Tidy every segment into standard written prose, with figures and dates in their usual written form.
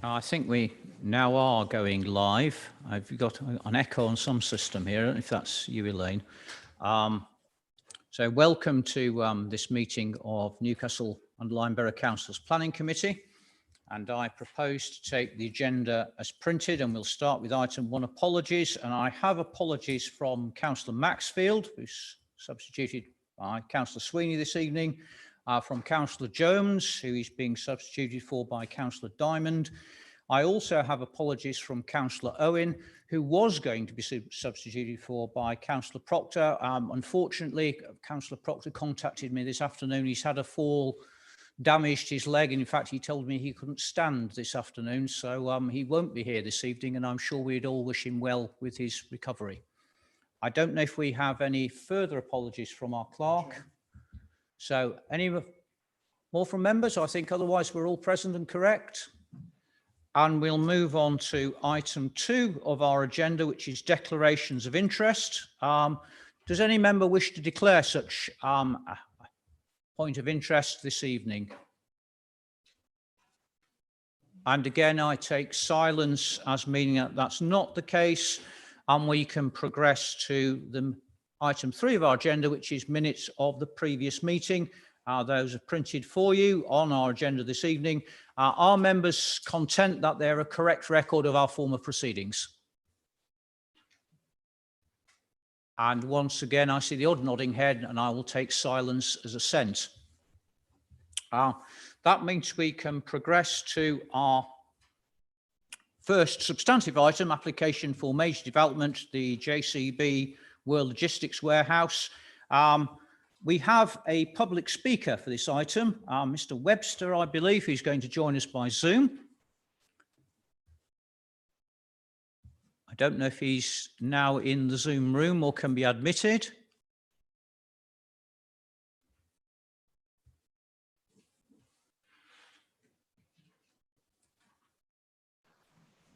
I think we now are going live. I've got an echo on some system here. I don't know if that's you, Elaine. So welcome to this meeting of Newcastle and Lyme Borough Council's Planning Committee. And I propose to take the agenda as printed, and we'll start with item 1, apologies. And I have apologies from Councillor Maxfield, who's substituted by Councillor Sweeney this evening, from Councillor Jones, who is being substituted for by Councillor Diamond. I also have apologies from Councillor Owen, who was going to be substituted for by Councillor Proctor. Unfortunately, Councillor Proctor contacted me this afternoon. He's had a fall, damaged his leg, and in fact he told me he couldn't stand this afternoon, so he won't be here this evening, and I'm sure we'd all wish him well with his recovery. I don't know if we have any further apologies from our clerk. So any more from members? I think otherwise we're all present and correct. And we'll move on to item 2 of our agenda, which is declarations of interest. Does any member wish to declare such a point of interest this evening? And again, I take silence as meaning that that's not the case, and we can progress to the item 3 of our agenda, which is minutes of the previous meeting. Those are printed for you on our agenda this evening. Are members content that they're a correct record of our former proceedings? And once again, I see the odd nodding head, and I will take silence as assent. That means we can progress to our first substantive item, application for major development, the JCB World Logistics Warehouse. We have a public speaker for this item, Mr. Webster, I believe, who's going to join us by Zoom. I don't know if he's now in the Zoom room or can be admitted.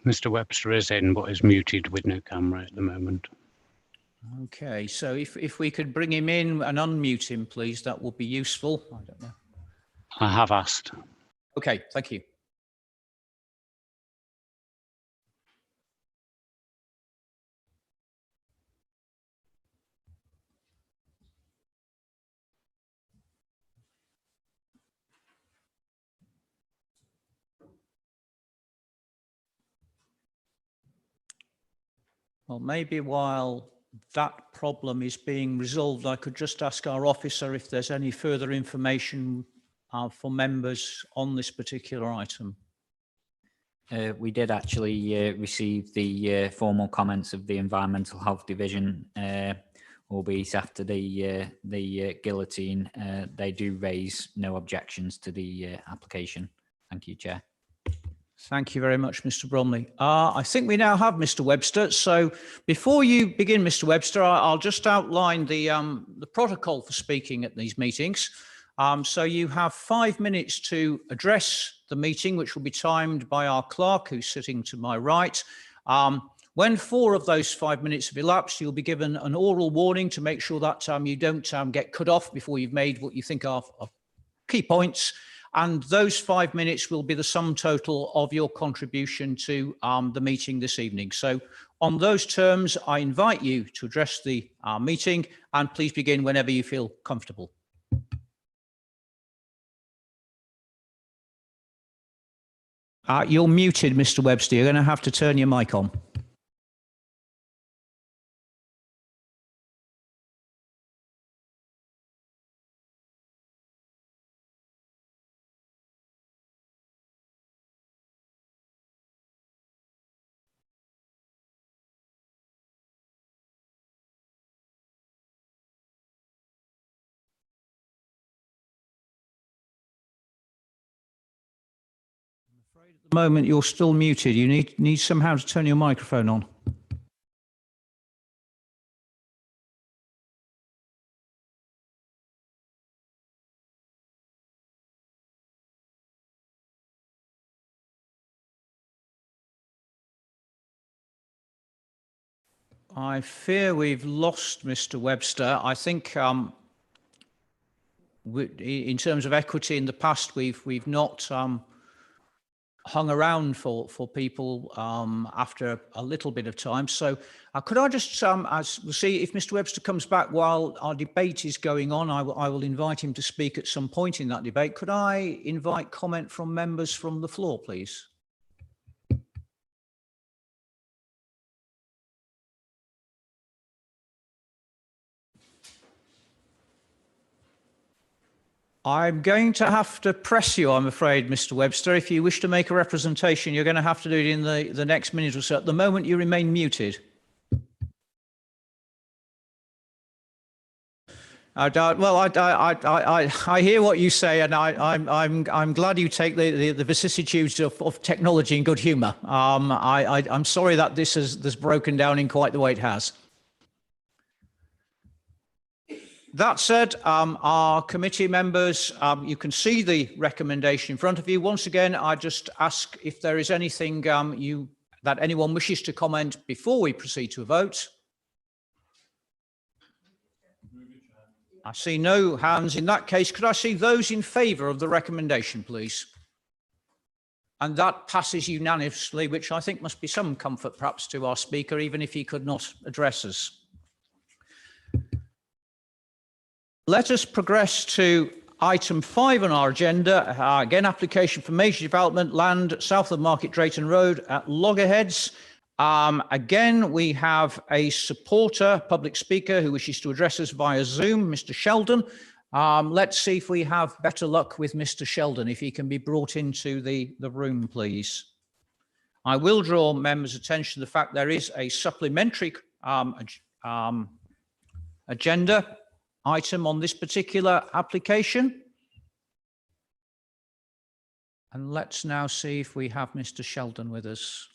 Mr. Webster is in, but is muted with no camera at the moment. Okay, so if we could bring him in and unmute him, please, that would be useful. I don't know. I have asked. Okay, thank you. Well, maybe while that problem is being resolved, I could just ask our officer if there's any further information for members on this particular item. We did actually receive the formal comments of the Environmental Health Division, albeit after the guillotine. They do raise no objections to the application. Thank you, Chair. Thank you very much, Mr. Bromley. I think we now have Mr. Webster. So before you begin, Mr. Webster, I'll just outline the protocol for speaking at these meetings. So you have 5 minutes to address the meeting, which will be timed by our clerk, who's sitting to my right. When 4 of those 5 minutes have elapsed, you'll be given an oral warning to make sure that you don't get cut off before you've made what you think are key points. And those 5 minutes will be the sum total of your contribution to the meeting this evening. So on those terms, I invite you to address the meeting, and please begin whenever you feel comfortable. You're muted, Mr. Webster. You're going to have to turn your mic on. At the moment, you're still muted. You need somehow to turn your microphone on. I fear we've lost Mr. Webster. I think in terms of equity in the past, we've not hung around for people after a little bit of time. So could I just, as we'll see if Mr. Webster comes back while our debate is going on, I will invite him to speak at some point in that debate. Could I invite comment from members from the floor, please? I'm going to have to press you, I'm afraid, Mr. Webster. If you wish to make a representation, you're going to have to do it in the next minute or so. At the moment, you remain muted. I hear what you say, and I'm glad you take the vicissitudes of technology in good humour. I'm sorry that this has broken down in quite the way it has. That said, our committee members, you can see the recommendation in front of you. Once again, I just ask if there is anything that anyone wishes to comment before we proceed to a vote. I see no hands. In that case, could I see those in favour of the recommendation, please? And that passes unanimously, which I think must be some comfort perhaps to our speaker, even if he could not address us. Let us progress to item 5 on our agenda. Again, application for major development land south of Market Drayton Road at Loggerheads. Again, we have a supporter, public speaker, who wishes to address us via Zoom, Mr. Sheldon. Let's see if we have better luck with Mr. Sheldon, if he can be brought into the room, please. I will draw members' attention to the fact there is a supplementary agenda item on this particular application. And let's now see if we have Mr. Sheldon with us.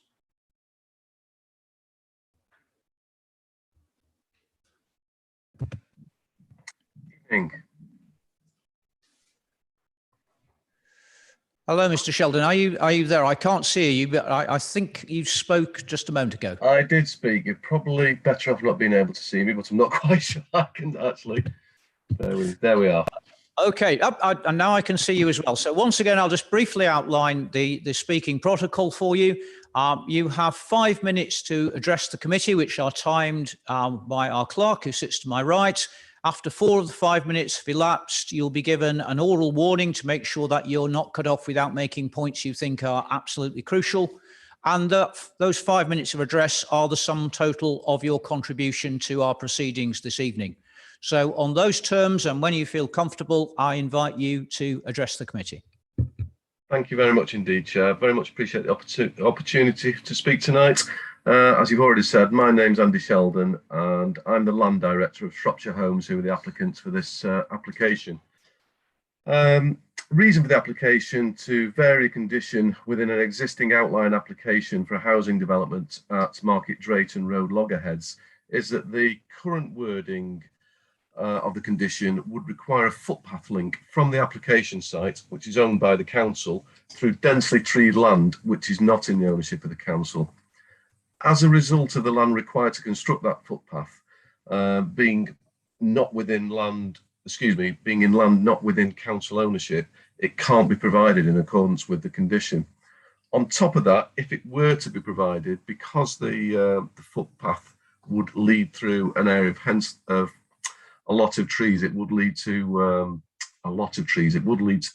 Hello, Mr. Sheldon. Are you there? I can't see you, but I think you spoke just a moment ago. I did speak. You're probably better off not being able to see me, but I'm not quite sure I can actually. There we are. Okay, and now I can see you as well. So once again, I'll just briefly outline the speaking protocol for you. You have 5 minutes to address the committee, which are timed by our clerk, who sits to my right. After 4 of the 5 minutes have elapsed, you'll be given an oral warning to make sure that you're not cut off without making points you think are absolutely crucial. And those 5 minutes of address are the sum total of your contribution to our proceedings this evening. So on those terms, and when you feel comfortable, I invite you to address the committee. Thank you very much indeed, Chair. Very much appreciate the opportunity to speak tonight. As you've already said, my name's Andy Sheldon, and I'm the Land Director of Shropshire Homes, who are the applicants for this application. Reason for the application: to vary a condition within an existing outline application for a housing development at Market Drayton Road, Loggerheads, is that the current wording of the condition would require a footpath link from the application site, which is owned by the council, through densely treed land, which is not in the ownership of the council. As a result of the land required to construct that footpath being in land not within council ownership, it can't be provided in accordance with the condition. On top of that, if it were to be provided, because the footpath would lead through an area of a lot of trees, it would lead to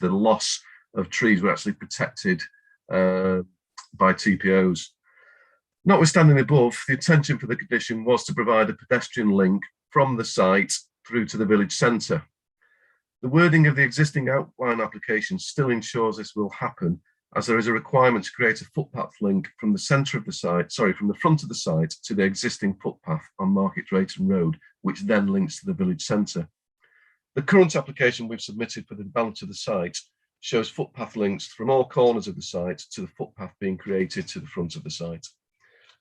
the loss of trees were actually protected by TPOs. Notwithstanding the above, the intention for the condition was to provide a pedestrian link from the site through to the village centre. The wording of the existing outline application still ensures this will happen, as there is a requirement to create a footpath link from the centre of the site, from the front of the site to the existing footpath on Market Drayton Road, which then links to the village centre. The current application we've submitted for the balance of the site shows footpath links from all corners of the site to the footpath being created to the front of the site.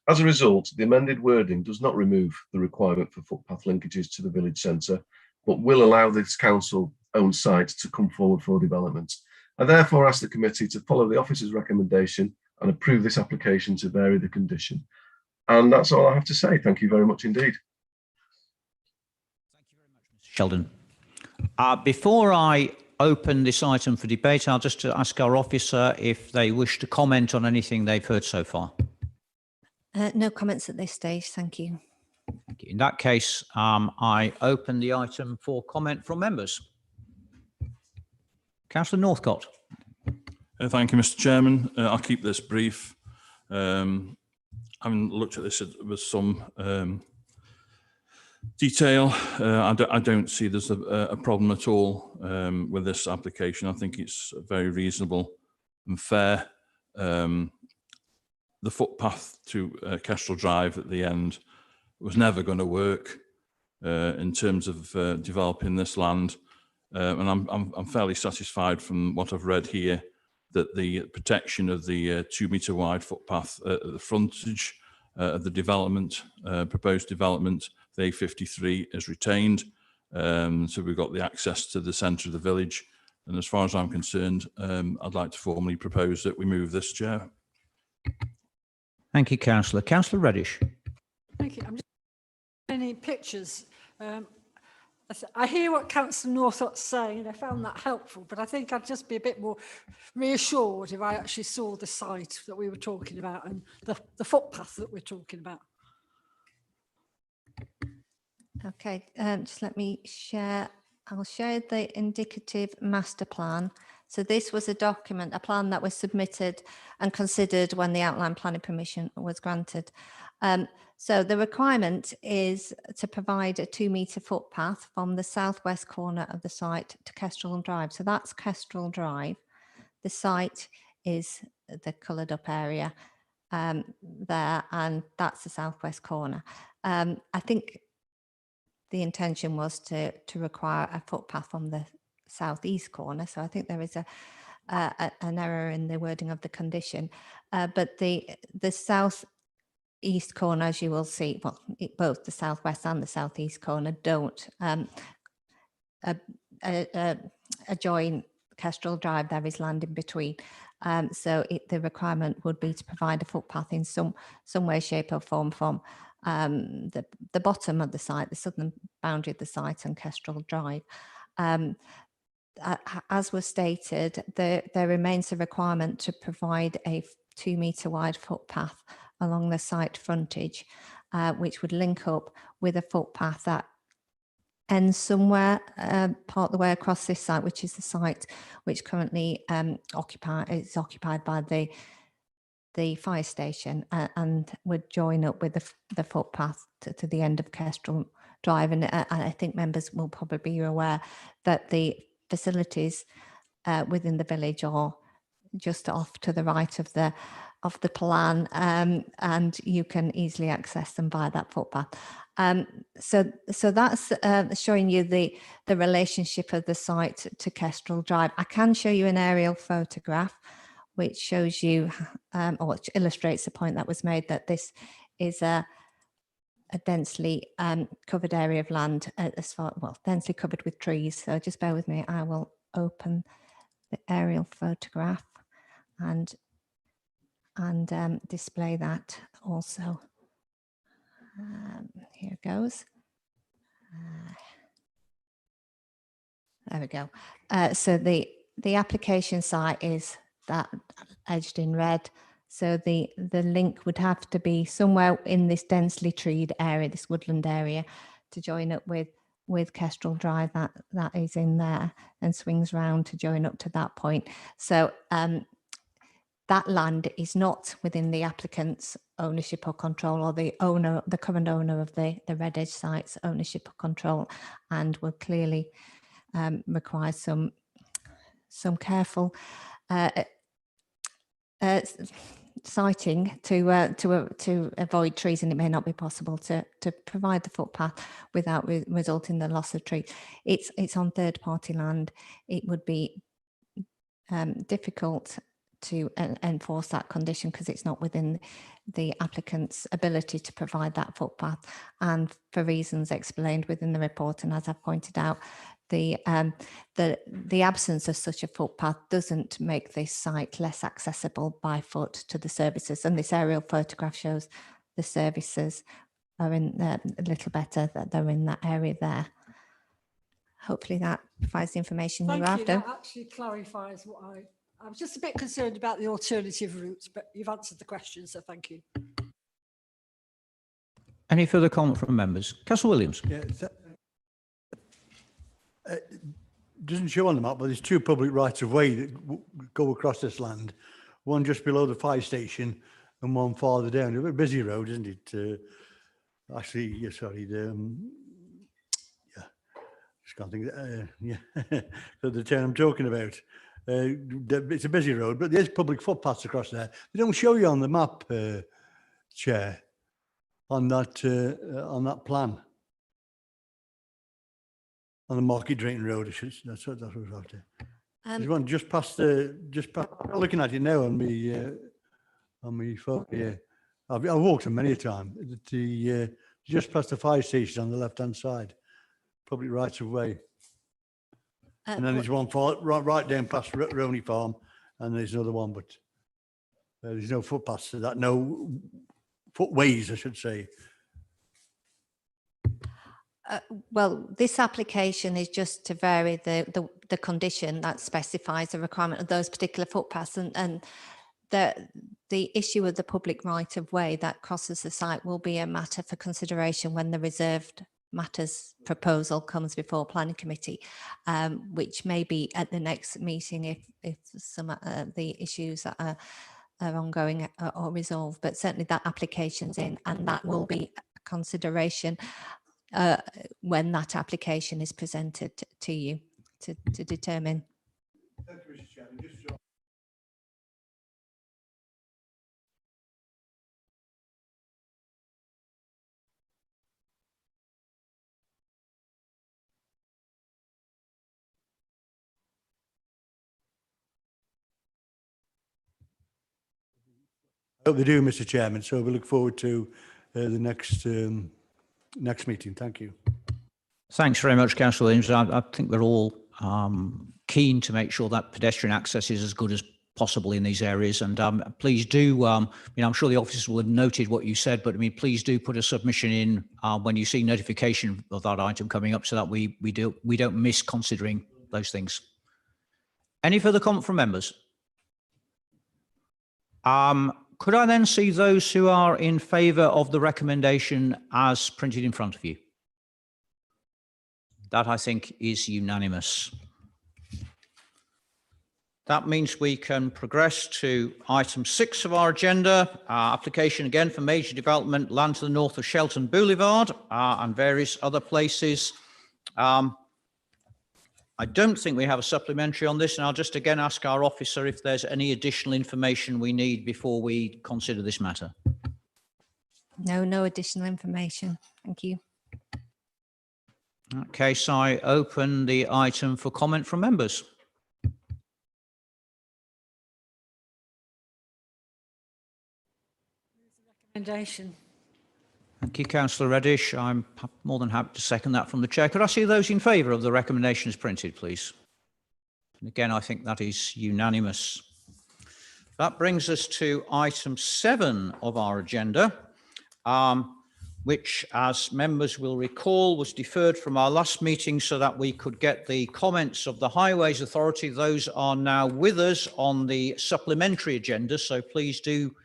As a result, the amended wording does not remove the requirement for footpath linkages to the village centre, but will allow this council-owned site to come forward for development. I therefore ask the committee to follow the officer's recommendation and approve this application to vary the condition. And that's all I have to say. Thank you very much indeed. Thank you very much, Mr. Sheldon. Before I open this item for debate. I'll just ask our officer if they wish to comment on anything they've heard so far. No comments at this stage, thank you. In that case, I open the item for comment from members. Councillor Northcott. Thank you, Mr. Chairman. I'll keep this brief. Having looked at this with some detail, I don't see there's a problem at all with this application. I think it's very reasonable and fair. The footpath to Kestrel Drive at the end was never going to work in terms of developing this land, and I'm fairly satisfied from what I've read here that the protection of the 2 metre wide footpath at the frontage of the development, proposed development, the A53 is retained. So we've got the access to the centre of the village. And as far as I'm concerned, I'd like to formally propose that we move this, Chair. Thank you, Councillor. Councillor Reddish. Thank you. I'm just any pictures. I hear what Councillor Northott's saying, and I found that helpful, but I think I'd just be a bit more reassured if I actually saw the site that we were talking about and the footpath that we're talking about. Okay, just let me share. I'll share the indicative master plan. So this was a document, a plan that was submitted and considered when the outline planning permission was granted. So the requirement is to provide a 2 metre footpath from the southwest corner of the site to Kestrel Drive. So that's Kestrel Drive. The site is the coloured up area there, and that's the southwest corner. I think the intention was to require a footpath from the southeast corner. So I think there is an error in the wording of the condition, but the southeast corner, as you will see, well, both the southwest and the southeast corner don't adjoin Kestrel Drive. There is land in between. So the requirement would be to provide a footpath in some way, shape or form from the bottom of the site, the southern boundary of the site, and Kestrel Drive. As was stated, there remains a requirement to provide a 2 metre wide footpath along the site frontage, which would link up with a footpath that ends somewhere part of the way across this site, which is the site which currently is occupied by the fire station, and would join up with the footpath to the end of Kestrel Drive. And I think members will probably be aware that the facilities within the village are just off to the right of the plan, and you can easily access them via that footpath. So that's showing you the relationship of the site to Kestrel Drive. I can show you an aerial photograph which shows you, or which illustrates the point that was made, that this is a densely covered area of land, densely covered with trees. So just bear with me. I will open the aerial photograph and display that also. Here it goes. There we go. So the application site is that edged in red. So the link would have to be somewhere in this densely treed area, this woodland area, to join up with Kestrel Drive. That is in there and swings round to join up to that point. So that land is not within the applicant's ownership or control, or the current owner of the Red Edge site's ownership or control, and will clearly require some careful siting to avoid trees, and it may not be possible to provide the footpath without resulting in the loss of trees. It's on third-party land. It would be difficult to enforce that condition because it's not within the applicant's ability to provide that footpath, and for reasons explained within the report, and as I've pointed out, the absence of such a footpath doesn't make this site less accessible by foot to the services. And this aerial photograph shows the services are in a little better, that they're in that area there. hopefully that provides the information you're Thank you. after. That actually clarifies what I was just a bit concerned about the alternative routes, but you've answered the question, so thank you. Any further comment from members? Councillor Williams. Yeah, doesn't show on the map, but there's two public rights of way that go across this land. One just below the fire station and one farther down. A bit busy road, isn't it? Actually, yeah, sorry. Yeah, just can't think. Yeah, the town I'm talking about. It's a busy road, but there's public footpaths across there. They don't show you on the map, Chair, on that plan. On the Market Drayton Road, that's what was after. There's one just past I'm looking at it now on my phone. Yeah, I've walked them many a time. Just past the fire station on the left-hand side, public rights of way. And then there's one right down past Roney Farm, and there's another one, but there's no footpaths to that, no footways, I should say. Well, this application is just to vary the condition that specifies the requirement of those particular footpaths, and the issue of the public right of way that crosses the site will be a matter for consideration when the reserved matters proposal comes before planning committee, which may be at the next meeting if some of the issues that are ongoing are resolved. But certainly that application's in, and that will be a consideration when that application is presented to you to determine. Thank you, Mr. Chairman. I hope they do, Mr. Chairman. So we look forward to the next meeting. Thank you. Thanks very much, Councillor Williams. I think we're all keen to make sure that pedestrian access is as good as possible in these areas. And please do, I'm sure the officers will have noted what you said, but please do put a submission in when you see notification of that item coming up, so that we don't miss considering those things. Any further comment from members? Could I then see those who are in favour of the recommendation as printed in front of you? That, I think, is unanimous. That means we can progress to item 6 of our agenda, application again for major development, land to the north of Shelton Boulevard and various other places. I don't think we have a supplementary on this, and I'll just again ask our officer if there's any additional information we need before we consider this matter. No additional information. Thank you. In that case, I open the item for comment from members. Recommendation. Thank you, Councillor Reddish. I'm more than happy to second that from the chair. Could I see those in favour of the recommendation as printed, please? And again, I think that is unanimous. That brings us to item 7 of our agenda, which, as members will recall, was deferred from our last meeting so that we could get the comments of the Highways Authority. Those are now with us on the supplementary agenda, so please do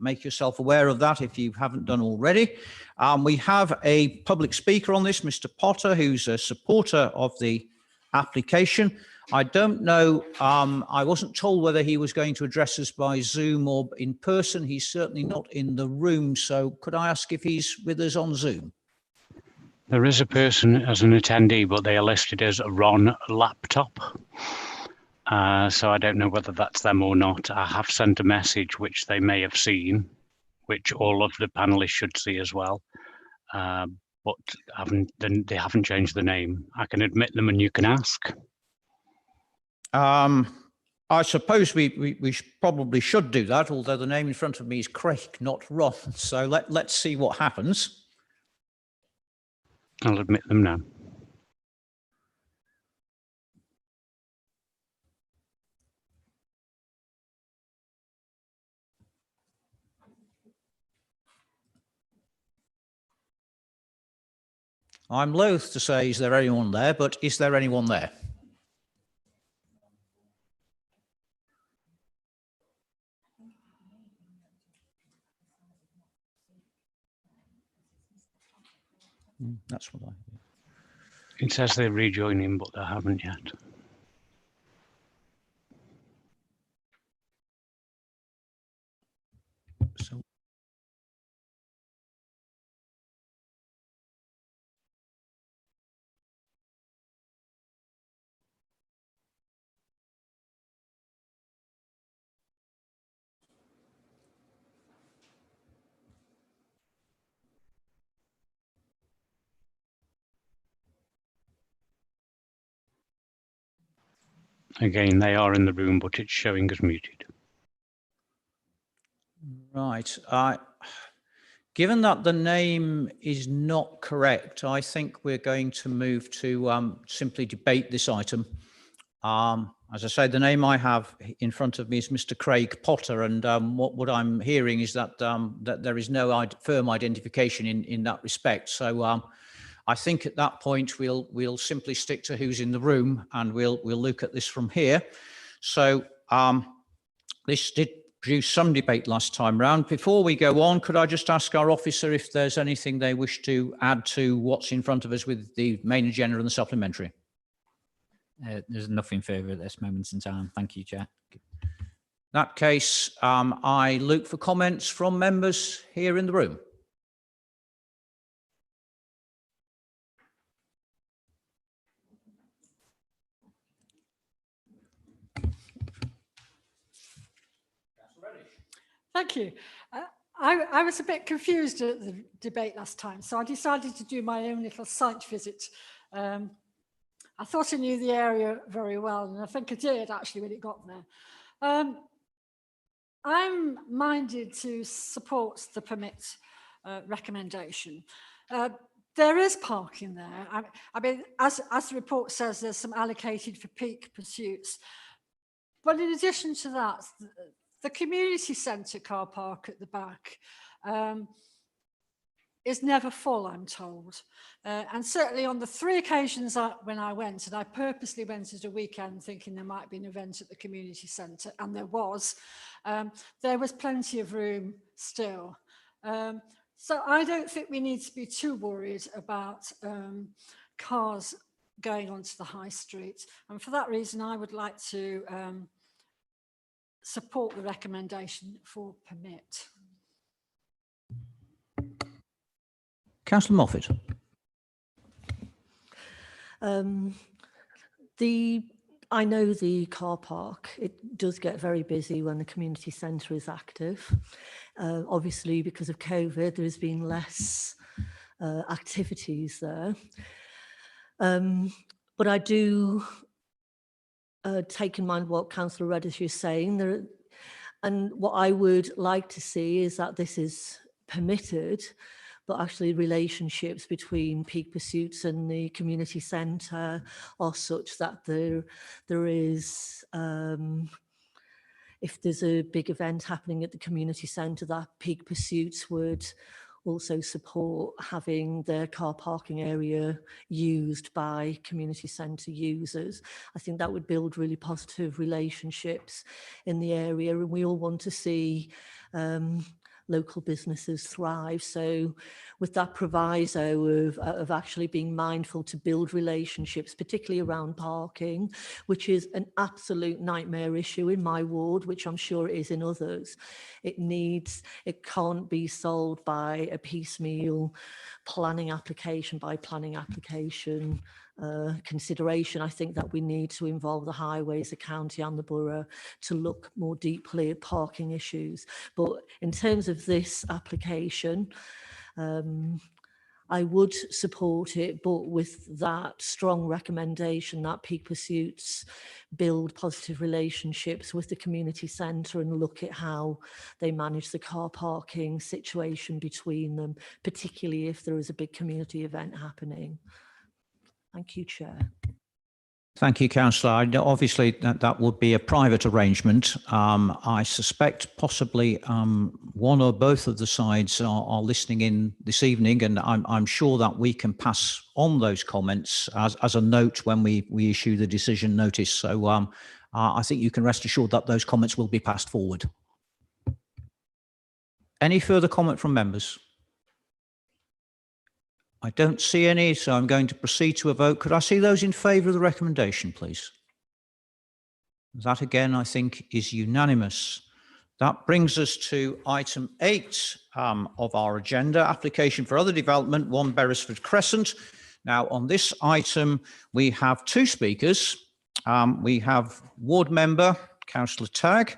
make yourself aware of that if you haven't done already. We have a public speaker on this, Mr. Potter, who's a supporter of the application. I don't know, I wasn't told whether he was going to address us by Zoom or in person. He's certainly not in the room, so could I ask if he's with us on Zoom? There is a person as an attendee, but they are listed as Ron Laptop. So I don't know whether that's them or not. I have sent a message which they may have seen, which all of the panelists should see as well. But they haven't changed the name. I can admit them and you can ask. I suppose we probably should do that, although the name in front of me is Craig, not Ron. So let's see what happens. I'll admit them now. I'm loath to say, is there anyone there, but is there anyone there? That's what I... It says they're rejoining, but they haven't yet. So Again, they are in the room, but it's showing as muted. right. Given that the name is not correct, I think we're going to move to simply debate this item. As I say, the name I have in front of me is Mr. Craig Potter, and what I'm hearing is that that there is no firm identification in that respect. So I think at that point we'll simply stick to who's in the room, and we'll look at this from here. So this did produce some debate last time round. Before we go on, could I just ask our officer if there's anything they wish to add to what's in front of us with the main agenda and the supplementary? There's nothing further at this moment in time. Thank you, Chair. In that case, I look for comments from members here in the room. Thank you. I was a bit confused at the debate last time, so I decided to do my own little site visit. I thought I knew the area very well, and I think I did actually when it got there. I'm minded to support the permit recommendation. There is parking there. I mean, as the report says, there's some allocated for peak pursuits. But in addition to that, the community centre car park at the back is never full, I'm told. And certainly on the 3 occasions when I went, and I purposely went at a weekend thinking there might be an event at the community centre, and there was plenty of room still. So I don't think we need to be too worried about cars going onto the high street. And for that reason, I would like to support the recommendation for permit. Councillor Moffat. I know the car park, it does get very busy when the community centre is active. Obviously, because of COVID, there's been less activities there. But I do take in mind what Councillor Reddish is saying. And what I would like to see is that this is permitted, but actually relationships between peak pursuits and the community centre are such that there is, if there's a big event happening at the community centre, that peak pursuits would also support having their car parking area used by community centre users. I think that would build really positive relationships in the area, and we all want to see local businesses thrive. So with that proviso of actually being mindful to build relationships, particularly around parking, which is an absolute nightmare issue in my ward, which I'm sure it is in others. It can't be solved by a piecemeal planning application by planning application consideration. I think that we need to involve the highways, the county and the borough to look more deeply at parking issues. But in terms of this application, I would support it, but with that strong recommendation that peak pursuits build positive relationships with the community centre and look at how they manage the car parking situation between them, particularly if there is a big community event happening. Thank you, Chair. Thank you, Councillor. Obviously, that would be a private arrangement. I suspect possibly one or both of the sides are listening in this evening, and I'm sure that we can pass on those comments as a note when we issue the decision notice. So I think you can rest assured that those comments will be passed forward. Any further comment from members? I don't see any, so I'm going to proceed to a vote. Could I see those in favour of the recommendation, please? That again, I think, is unanimous. That brings us to item 8 of our agenda, application for other development, 1 Beresford Crescent. Now, on this item, we have 2 speakers. We have ward member, Councillor Tagg,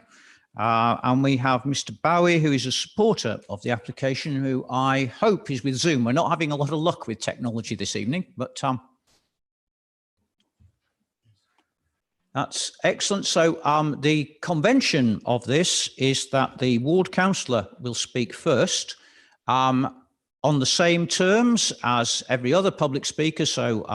and we have Mr. Bowie, who is a supporter of the application, who I hope is with Zoom. We're not having a lot of luck with technology this evening, but that's excellent. So the convention of this is that the ward councillor will speak first on the same terms as every other public speaker. So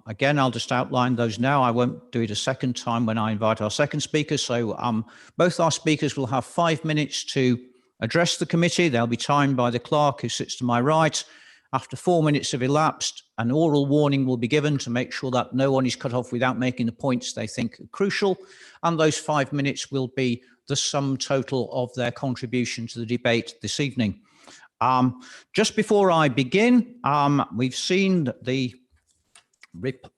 again, I'll just outline those now. I won't do it a second time when I invite our second speaker. So both our speakers will have 5 minutes to address the committee. They'll be timed by the clerk who sits to my right. After 4 minutes have elapsed, an oral warning will be given to make sure that no one is cut off without making the points they think are crucial. And those 5 minutes will be the sum total of their contribution to the debate this evening. Just before I begin, we've seen the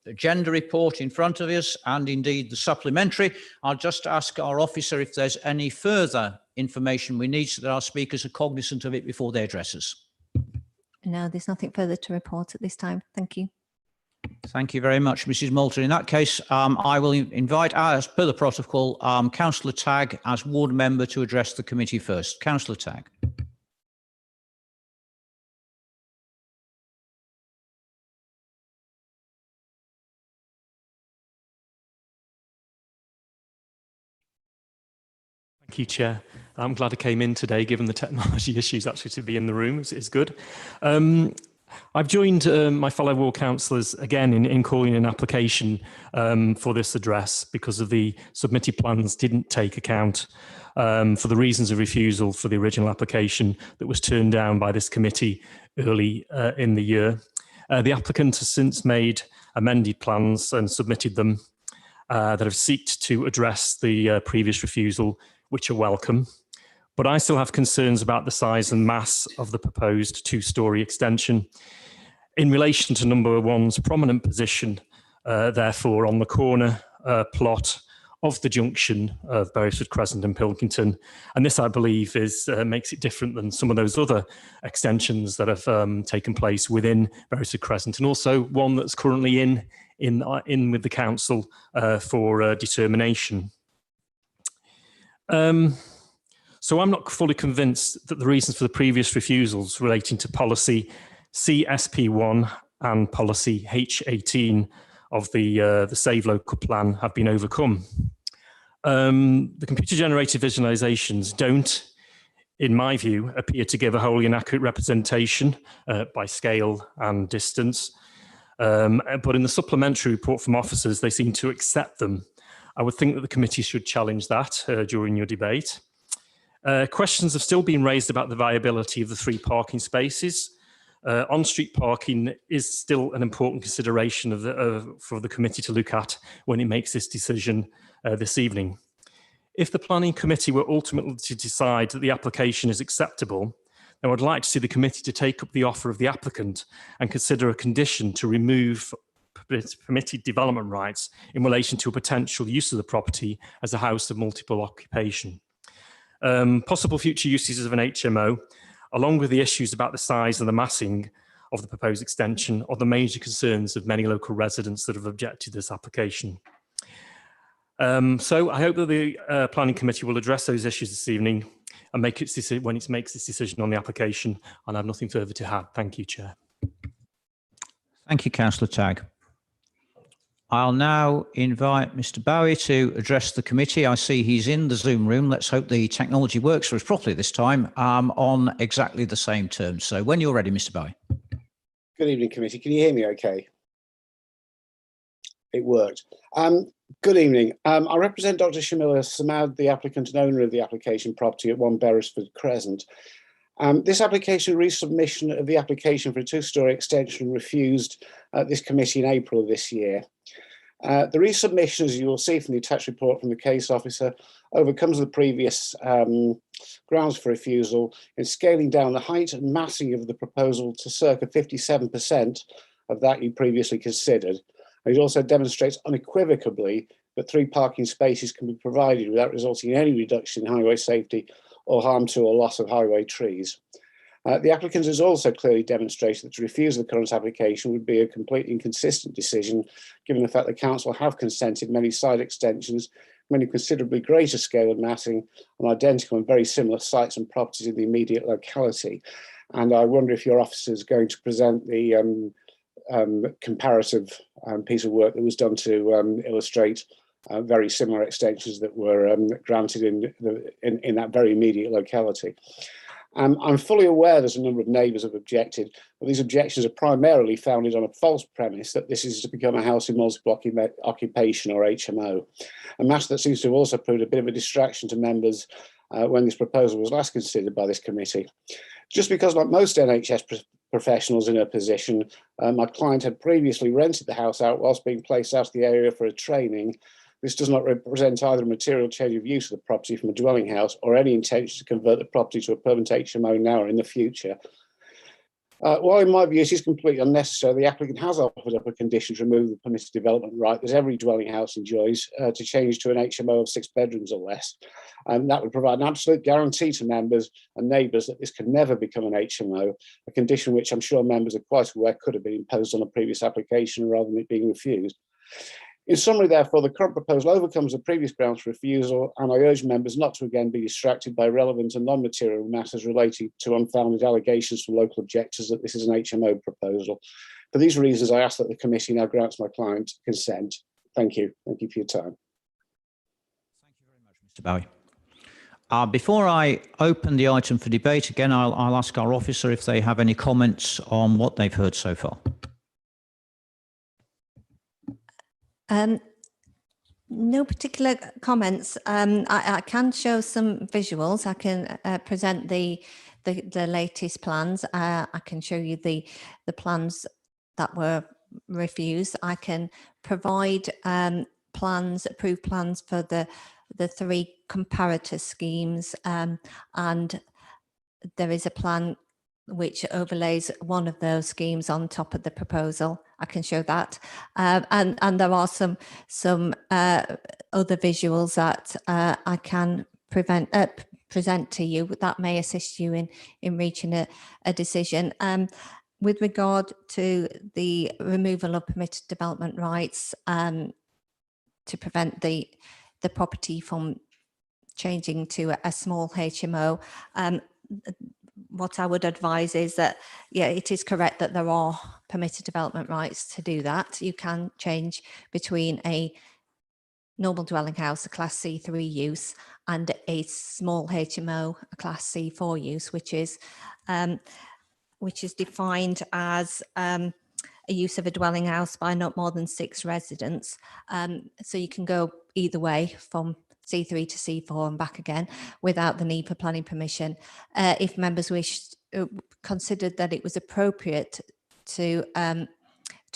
agenda report in front of us and indeed the supplementary. I'll just ask our officer if there's any further information we need so that our speakers are cognizant of it before they address us. No, there's nothing further to report at this time. Thank you. Thank you very much, Mrs. Moulton. In that case, I will invite, as per the protocol, Councillor Tagg as ward member to address the committee first. Councillor Tagg. Thank you, Chair. I'm glad I came in today, given the technology issues, actually to be in the room. It's good. I've joined my fellow ward councillors again in calling an application for this address because of the submitted plans didn't take account for the reasons of refusal for the original application that was turned down by this committee early in the year. The applicant has since made amended plans and submitted them that have sought to address the previous refusal, which are welcome. But I still have concerns about the size and mass of the proposed 2-storey extension. In relation to number 1's prominent position, therefore, on the corner plot of the junction of Beresford Crescent and Pilkington. And this, I believe, makes it different than some of those other extensions that have taken place within Beresford Crescent, and also one that's currently in with the council for determination. So I'm not fully convinced that the reasons for the previous refusals relating to policy CSP1 and policy H18 of the Save Local plan have been overcome. The computer-generated visualizations don't, in my view, appear to give a wholly inaccurate representation by scale and distance. But in the supplementary report from officers, they seem to accept them. I would think that the committee should challenge that during your debate. Questions have still been raised about the viability of the 3 parking spaces. On-street parking is still an important consideration for the committee to look at when it makes this decision this evening. If the planning committee were ultimately to decide that the application is acceptable, then I would like to see the committee to take up the offer of the applicant and consider a condition to remove permitted development rights in relation to a potential use of the property as a house of multiple occupation. Possible future uses of an HMO, along with the issues about the size and the massing of the proposed extension, are the major concerns of many local residents that have objected to this application. So I hope that the planning committee will address those issues this evening and make its decision when it makes its decision on the application. And I have nothing further to add. Thank you, Chair. Thank you, Councillor Tagg. I'll now invite Mr. Bowie to address the committee. I see he's in the Zoom room. Let's hope the technology works for us properly this time on exactly the same terms. So when you're ready, Mr. Bowie. Good evening, committee. Can you hear me okay? it worked. Good evening. I represent Dr. Shamila Samad, the applicant and owner of the application property at 1 Beresford Crescent. This application, resubmission of the application for a 2-storey extension, refused at this committee in April of this year. The resubmission, as you will see from the attached report from the case officer, overcomes the previous grounds for refusal in scaling down the height and massing of the proposal to circa 57% of that you previously considered. And it also demonstrates unequivocally that 3 parking spaces can be provided without resulting in any reduction in highway safety or harm to or loss of highway trees. The applicant has also clearly demonstrated that to refuse the current application would be a completely inconsistent decision, given the fact the council have consented many side extensions, many considerably greater scale and massing on identical and very similar sites and properties in the immediate locality. And I wonder if your officer is going to present the comparative piece of work that was done to illustrate very similar extensions that were granted in that very immediate locality. I'm fully aware there's a number of neighbours have objected, but these objections are primarily founded on a false premise that this is to become a house in multiple occupation, or HMO, a matter that seems to have also proved a bit of a distraction to members when this proposal was last considered by this committee. Just because, like most NHS professionals in her position, my client had previously rented the house out whilst being placed out of the area for a training, this does not represent either a material change of use of the property from a dwelling house or any intention to convert the property to a permanent HMO now or in the future. While in my view it is completely unnecessary, the applicant has offered up a condition to remove the permitted development right that every dwelling house enjoys to change to an HMO of 6 bedrooms or less. And that would provide an absolute guarantee to members and neighbours that this could never become an HMO, a condition which I'm sure members are quite aware could have been imposed on a previous application rather than it being refused. In summary, therefore, the current proposal overcomes the previous grounds for refusal, and I urge members not to again be distracted by relevant and non-material matters relating to unfounded allegations from local objectors that this is an HMO proposal. For these reasons, I ask that the committee now grants my client consent. Thank you. Thank you for your time. Thank you very much, Mr. Bowie. Before I open the item for debate, again, I'll ask our officer if they have any comments on what they've heard so far. No particular comments. I can show some visuals. I can present the latest plans. I can show you the plans that were refused. I can provide approved plans for the 3 comparator schemes, and there is a plan which overlays one of those schemes on top of the proposal. I can show that, and there are some other visuals that I can present to you that may assist you in reaching a decision. With regard to the removal of permitted development rights to prevent the property from changing to a small HMO, what I would advise is that, yeah, it is correct that there are permitted development rights to do that. You can change between a normal dwelling house, a Class C3 use, and a small HMO, a Class C4 use, which is defined as a use of a dwelling house by not more than 6 residents. So you can go either way from C3 to C4 and back again without the need for planning permission. If members considered that it was appropriate to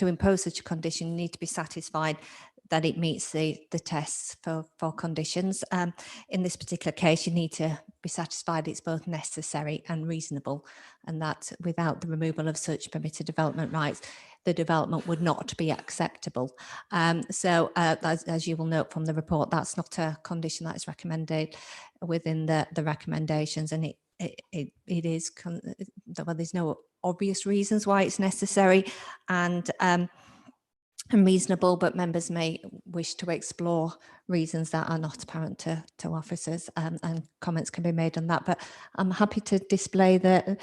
impose such a condition, you need to be satisfied that it meets the tests for conditions. In this particular case, you need to be satisfied it's both necessary and reasonable, and that without the removal of such permitted development rights, the development would not be acceptable. So as you will note from the report, that's not a condition that is recommended within the recommendations, and it is, well, there's no obvious reasons why it's necessary and reasonable, but members may wish to explore reasons that are not apparent to officers, and comments can be made on that. But I'm happy to display the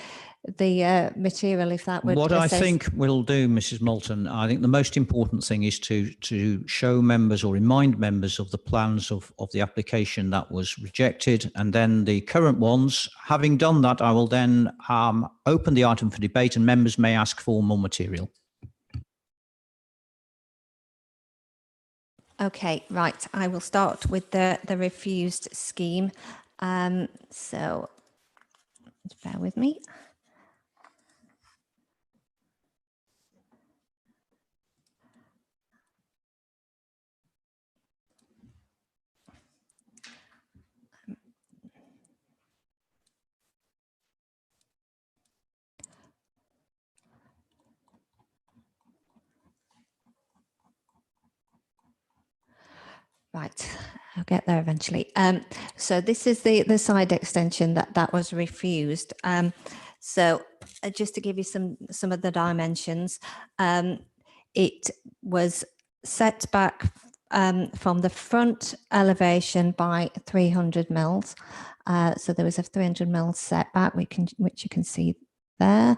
material if that would What assist. I think we'll do, Mrs. Moulton, I think the most important thing is to show members or remind members of the plans of the application that was rejected, and then the current ones. Having done that, I will then open the item for debate, and members may ask for more material. Okay, right. I will start with the refused scheme. So bear with me. Right, I'll get there eventually. So this is the side extension that was refused. So just to give you some of the dimensions, it was set back from the front elevation by 300 mils. So there was a 300 mils setback, which you can see there.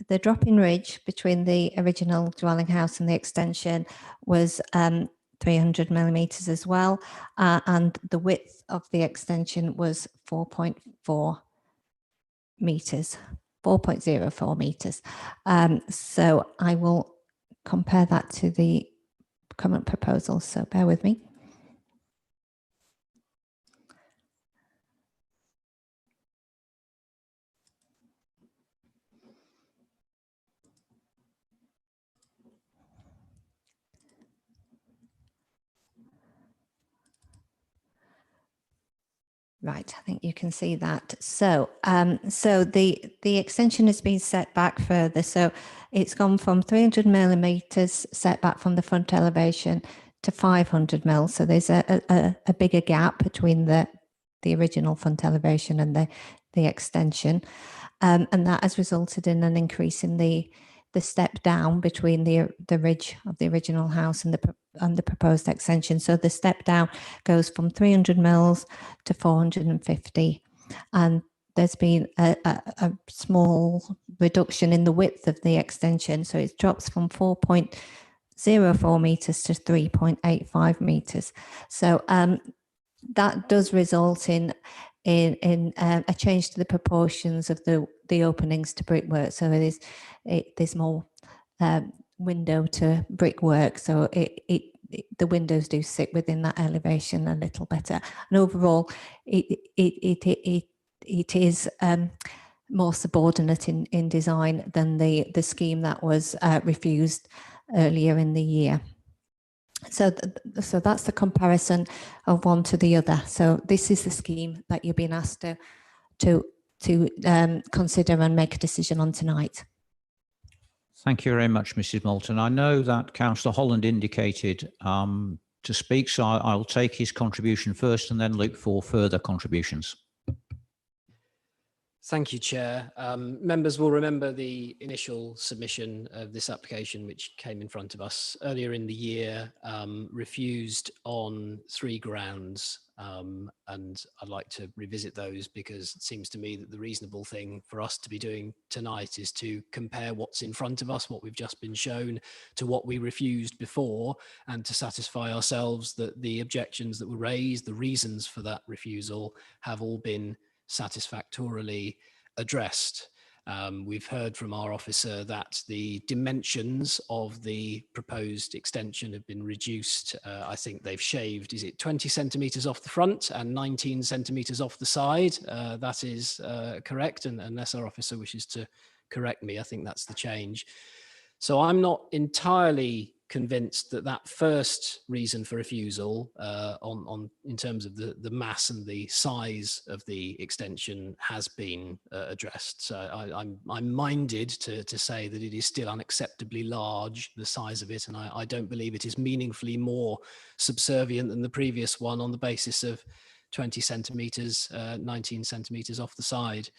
The drop-in ridge between the original dwelling house and the extension was 300 millimeters as well, and the width of the extension was 4.4 meters, 4.04 meters. So I will compare that to the current proposal. So bear with me. Right, I think you can see that. So, so the extension has been set back further. So it's gone from 300 millimeters set back from the front elevation to 500 mils. So there's a bigger gap between the original front elevation and the extension, and that has resulted in an increase in the step down between the ridge of the original house and the proposed extension. So the step down goes from 300 mils to 450, and there's been a small reduction in the width of the extension. So it drops from 4.04 meters to 3.85 meters. So that does result in a change to the proportions of the openings to brickwork. So there's more window to brickwork. So the windows do sit within that elevation a little better. And overall, it is more subordinate in design than the scheme that was refused earlier in the year. So that's the comparison of one to the other. So this is the scheme that you've been asked to consider and make a decision on tonight. Thank you very much, Mrs. Moulton. I know that Councillor Holland indicated to speak, so I'll take his contribution first and then look for further contributions. Thank you, Chair. Members will remember the initial submission of this application, which came in front of us earlier in the year, refused on 3 grounds. And I'd like to revisit those because it seems to me that the reasonable thing for us to be doing tonight is to compare what's in front of us, what we've just been shown, to what we refused before, and to satisfy ourselves that the objections that were raised, the reasons for that refusal, have all been satisfactorily addressed. We've heard from our officer that the dimensions of the proposed extension have been reduced. I think they've shaved, is it 20 centimetres off the front and 19 centimetres off the side? That is correct, and unless our officer wishes to correct me, I think that's the change. So I'm not entirely convinced that that first reason for refusal in terms of the mass and the size of the extension has been addressed. So I'm minded to say that it is still unacceptably large, the size of it, and I don't believe it is meaningfully more subservient than the previous one on the basis of 20 centimetres, 19 centimetres off the side.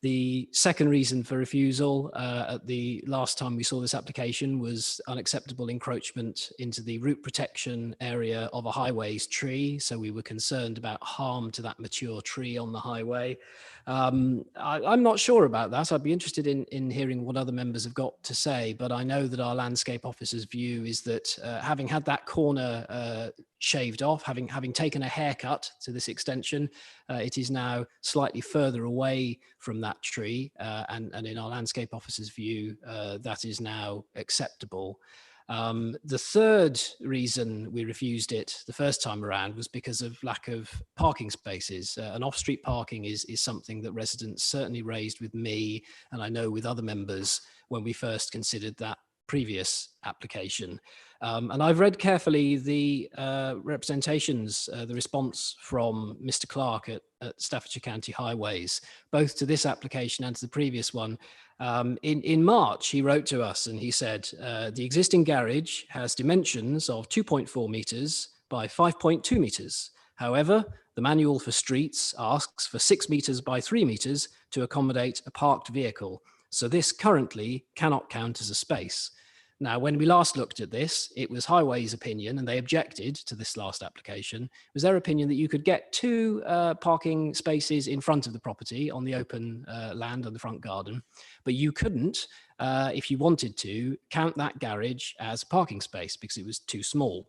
The second reason for refusal at the last time we saw this application was unacceptable encroachment into the root protection area of a highways tree. So we were concerned about harm to that mature tree on the highway. I'm not sure about that. I'd be interested in hearing what other members have got to say, but I know that our landscape officer's view is that having had that corner shaved off, having taken a haircut to this extension, it is now slightly further away from that tree, and in our landscape officer's view, that is now acceptable. The third reason we refused it the first time around was because of lack of parking spaces. And off-street parking is something that residents certainly raised with me, and I know with other members when we first considered that previous application. And I've read carefully the representations, the response from Mr. Clark at Staffordshire County Highways, both to this application and to the previous one. In March, he wrote to us and he said, the existing garage has dimensions of 2.4 metres by 5.2 metres. However, the manual for streets asks for 6 metres by 3 metres to accommodate a parked vehicle. So this currently cannot count as a space. Now, when we last looked at this, it was Highways' opinion, and they objected to this last application. It was their opinion that you could get 2 parking spaces in front of the property on the open land on the front garden, but you couldn't, if you wanted to, count that garage as a parking space because it was too small.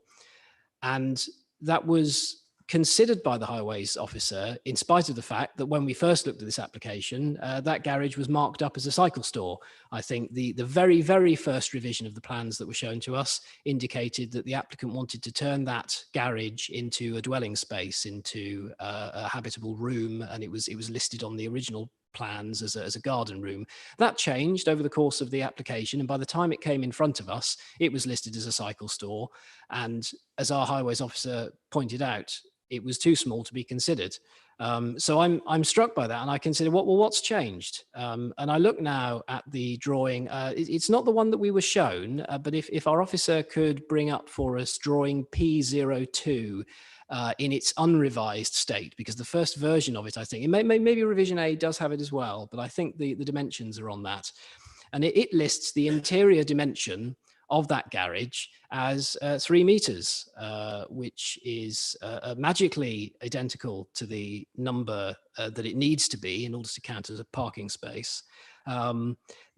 And that was considered by the Highways officer, in spite of the fact that when we first looked at this application, that garage was marked up as a cycle store. I think the very, very first revision of the plans that were shown to us indicated that the applicant wanted to turn that garage into a dwelling space, into a habitable room, and it was listed on the original plans as a garden room. That changed over the course of the application, and by the time it came in front of us, it was listed as a cycle store. And as our Highways officer pointed out, it was too small to be considered. So I'm struck by that, and I consider what's changed. And I look now at the drawing. It's not the one that we were shown, but if our officer could bring up for us drawing P02 in its unrevised state, because the first version of it, I think, maybe revision A does have it as well, but I think the dimensions are on that. And it lists the interior dimension of that garage as 3 meters, which is magically identical to the number that it needs to be in order to count as a parking space.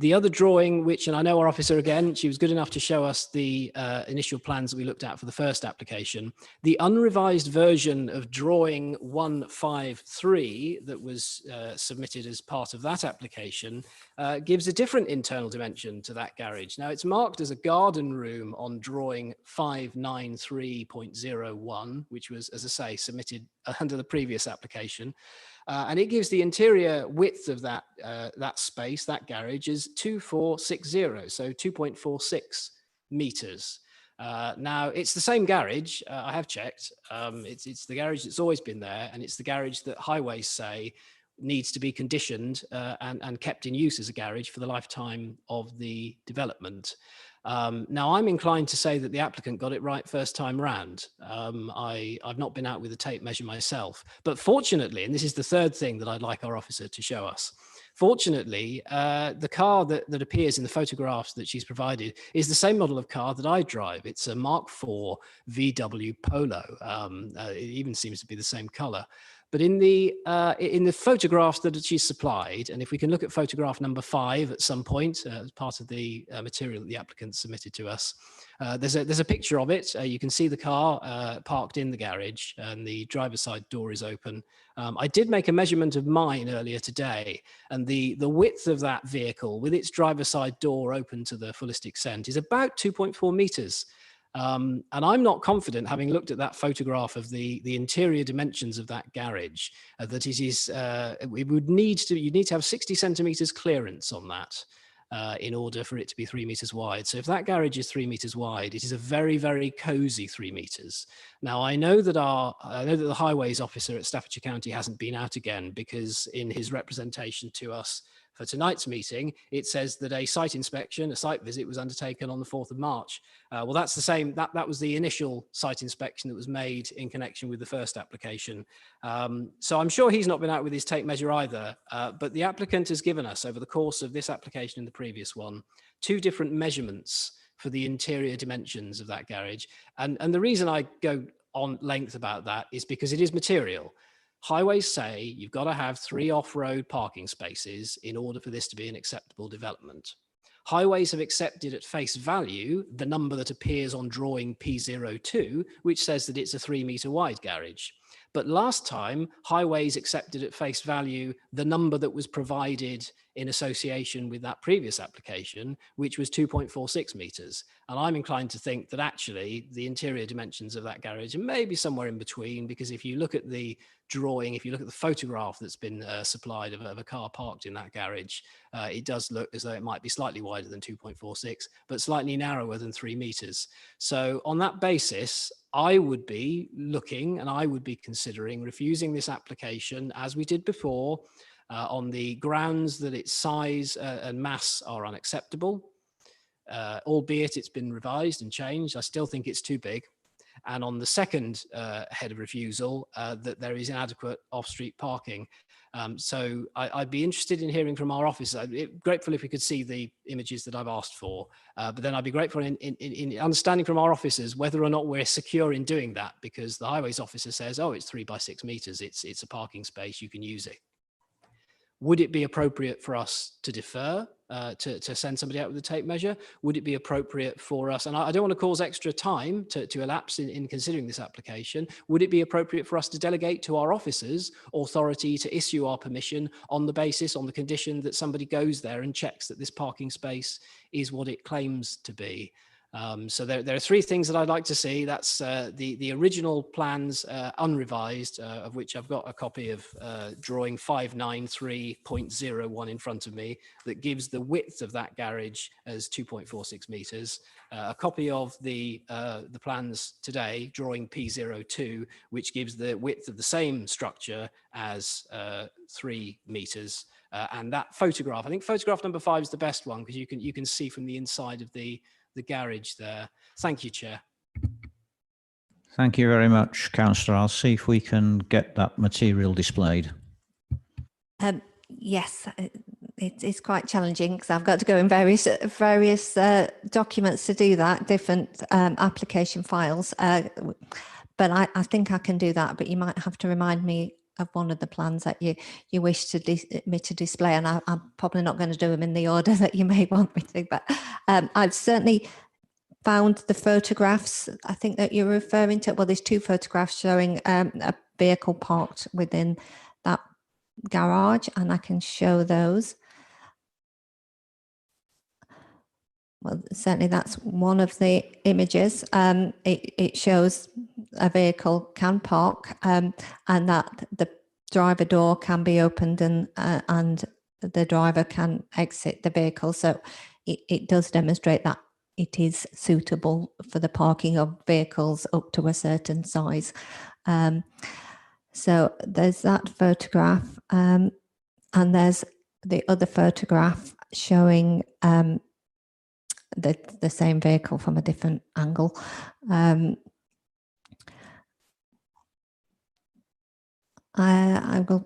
The other drawing, which, and I know our officer again, she was good enough to show us the initial plans that we looked at for the first application. The unrevised version of drawing 153 that was submitted as part of that application gives a different internal dimension to that garage. Now it's marked as a garden room on drawing 593.01, which was, as I say, submitted under the previous application. And it gives the interior width of that space, that garage, is 2460, so 2.46 meters. Now, it's the same garage, I have checked. It's the garage that's always been there, and it's the garage that Highways say needs to be conditioned and kept in use as a garage for the lifetime of the development. Now, I'm inclined to say that the applicant got it right first time round. I've not been out with a tape measure myself, but fortunately, and this is the third thing that I'd like our officer to show us, fortunately, the car that appears in the photographs that she's provided is the same model of car that I drive. It's a Mark IV VW Polo. It even seems to be the same color. But in the photographs that she's supplied, and if we can look at photograph number 5 at some point as part of the material that the applicant submitted to us, there's a picture of it. You can see the car parked in the garage, and the driver's side door is open. I did make a measurement of mine earlier today, and the width of that vehicle with its driver's side door open to the fullest extent is about 2.4 meters. And I'm not confident, having looked at that photograph of the interior dimensions of that garage, that it is, you'd need to have 60 centimeters clearance on that in order for it to be 3 meters wide. So if that garage is 3 meters wide, it is a very, very cozy 3 meters. Now, I know that the Highways officer at Staffordshire County hasn't been out again, because in his representation to us for tonight's meeting, it says that a site inspection, a site visit, was undertaken on the 4th of March. Well, that's the same, that was the initial site inspection that was made in connection with the first application. So I'm sure he's not been out with his tape measure either, but the applicant has given us, over the course of this application and the previous one, 2 different measurements for the interior dimensions of that garage. And the reason I go on length about that is because it is material. Highways say you've got to have 3 off-road parking spaces in order for this to be an acceptable development. Highways have accepted at face value the number that appears on drawing P02, which says that it's a 3 meter wide garage. But last time, Highways accepted at face value the number that was provided in association with that previous application, which was 2.46 metres. And I'm inclined to think that actually the interior dimensions of that garage may be somewhere in between, because if you look at the drawing, if you look at the photograph that's been supplied of a car parked in that garage, it does look as though it might be slightly wider than 2.46, but slightly narrower than 3 metres. So on that basis, I would be looking and I would be considering refusing this application, as we did before, on the grounds that its size and mass are unacceptable, albeit it's been revised and changed. I still think it's too big. And on the second head of refusal, that there is inadequate off-street parking. So I'd be interested in hearing from our officers. I'd be grateful if we could see the images that I've asked for, but then I'd be grateful in understanding from our officers whether or not we're secure in doing that, because the Highways officer says, oh, it's 3 by 6 metres, it's a parking space, you can use it. Would it be appropriate for us to defer, to send somebody out with a tape measure? Would it be appropriate for us, and I don't want to cause extra time to elapse in considering this application, would it be appropriate for us to delegate to our officers authority to issue our permission on the basis, on the condition that somebody goes there and checks that this parking space is what it claims to be? So there are 3 things that I'd like to see. That's the original plans unrevised, of which I've got a copy of drawing 593.01 in front of me, that gives the width of that garage as 2.46 metres. A copy of the plans today, drawing P02, which gives the width of the same structure as 3 metres. And that photograph, I think photograph number 5 is the best one, because you can see from the inside of the garage there. Thank you, Chair. Thank you very much, Councillor. I'll see if we can get that material displayed. Yes, it's quite challenging because I've got to go in various documents to do that, different application files. But I think I can do that, but you might have to remind me of one of the plans that you wish me to display, and I'm probably not going to do them in the order that you may want me to, but I've certainly found the photographs, I think, that you're referring to. Well, there's 2 photographs showing a vehicle parked within that garage, and I can show those. Well, certainly that's one of the images. It shows a vehicle can park, and that the driver door can be opened, and the driver can exit the vehicle. So it does demonstrate that it is suitable for the parking of vehicles up to a certain size. So there's that photograph, and there's the other photograph showing the same vehicle from a different angle. I will